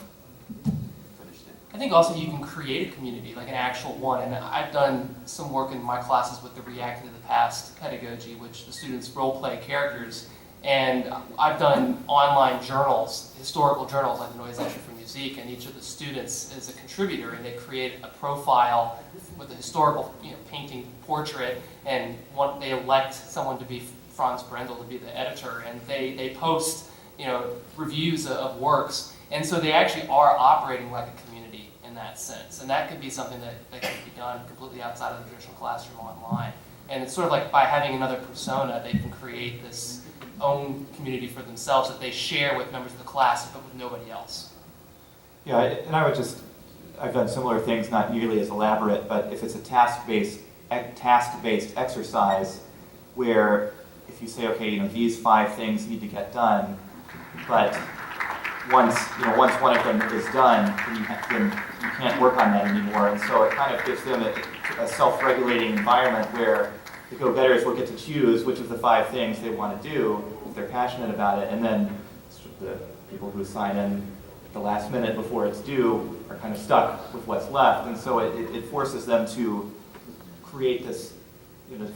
finished it. I think also you can create a community, like an actual one. And I've done some work in my classes with the Reacting to the Past pedagogy, which the students role play characters. And I've done online journals, historical journals, like the Noise Lecture for Musique, and each of the students is a contributor, and they create a profile with a historical, painting portrait, and they elect someone to be Franz Brendel to be the editor, and they post, reviews of works, and so they actually are operating like a community in that sense, and that could be something that can be done completely outside of the traditional classroom online. And it's sort of like by having another persona, they can create this own community for themselves that they share with members of the class, but with nobody else. Yeah, and I've done similar things, not nearly as elaborate, but if it's a task-based exercise where if you say, okay, these 5 things need to get done, but once one of them is done, then you can't work on that anymore, and so it kind of gives them a self-regulating environment where the go-getters will get to choose which of the 5 things they want to do if they're passionate about it, and then the people who sign in at the last minute before it's due are kind of stuck with what's left, and so it forces them to create this,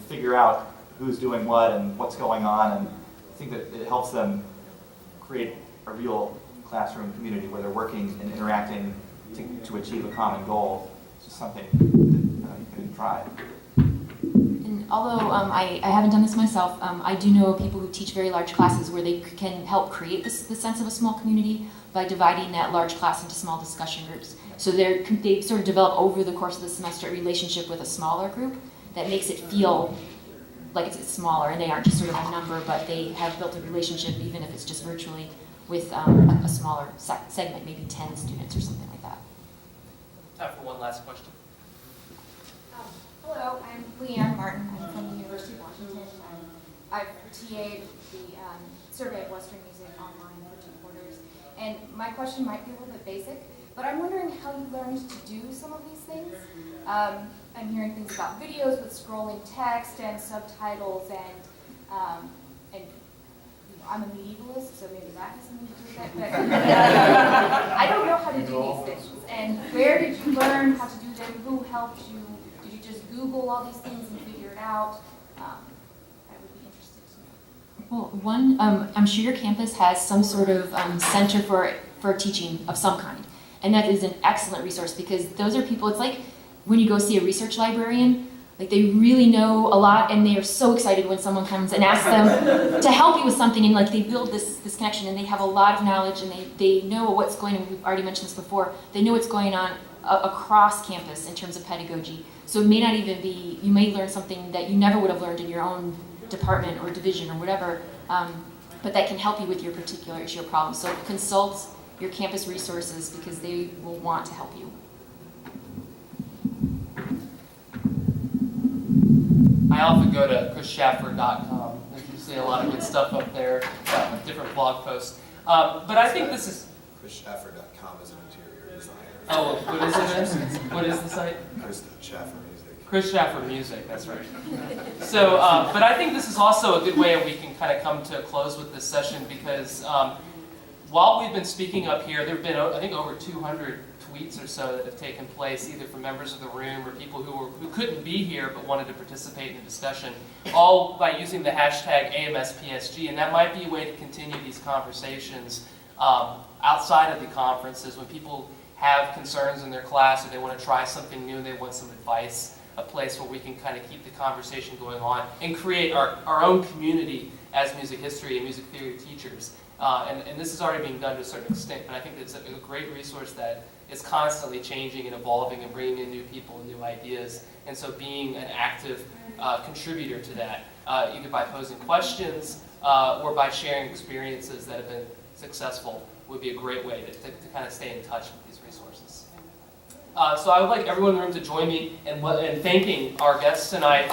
figure out who's doing what and what's going on, and I think that it helps them create a real classroom community where they're working and interacting to achieve a common goal. It's just something that you can try. And although I haven't done this myself, I do know people who teach very large classes where they can help create the sense of a small community by dividing that large class into small discussion groups. So they sort of develop over the course of the semester a relationship with a smaller group that makes it feel like it's smaller, and they aren't just sort of a number, but they have built a relationship, even if it's just virtually, with a smaller segment, maybe 10 students or something like that. Time for one last question. Hello, I'm Leanne Martin. I'm from the University of Washington. I've TA'd the Survey of Western Music online for 2 quarters. And my question might be a little bit basic, but I'm wondering how you learned to do some of these things. I'm hearing things about videos with scrolling text and subtitles, and I'm a medievalist, so maybe that has something to do with it, but I don't know how to do these things. And where did you learn how to do them? Who helped you? Did you just Google all these things and figure it out? Well, one, I'm sure your campus has some sort of center for teaching of some kind. And that is an excellent resource because those are people, it's like when you go see a research librarian, like they really know a lot and they are so excited when someone comes and asks them to help you with something and like they build this connection and they have a lot of knowledge and they know what's going on, we've already mentioned this before, they know what's going on across campus in terms of pedagogy. So it may not even be, you may learn something that you never would have learned in your own department or division or whatever, but that can help you with your particular issue or problem. So consult your campus resources because they will want to help you. I often go to chrisschafford.com. There's usually a lot of good stuff up there, different blog posts. But I think this is... ChrisSchaffer.com is an interior designer. Oh, what is it? What is the site? Chris Schaffer Music. Chris Schaffer Music, that's right. So, but I think this is also a good way we can kind of come to a close with this session because while we've been speaking up here, there have been, I think, over 200 tweets or so that have taken place, either from members of the room or people who couldn't be here but wanted to participate in the discussion, all by using the hashtag AMSPSG, and that might be a way to continue these conversations outside of the conferences when people have concerns in their class or they want to try something new and they want some advice, a place where we can kind of keep the conversation going on and create our own community as music history and music theory teachers. And this is already being done to a certain extent, but I think it's a great resource that is constantly changing and evolving and bringing in new people and new ideas. And so being an active contributor to that, either by posing questions or by sharing experiences that have been successful, would be a great way to kind of stay in touch with these resources. So I would like everyone in the room to join me in thanking our guests tonight.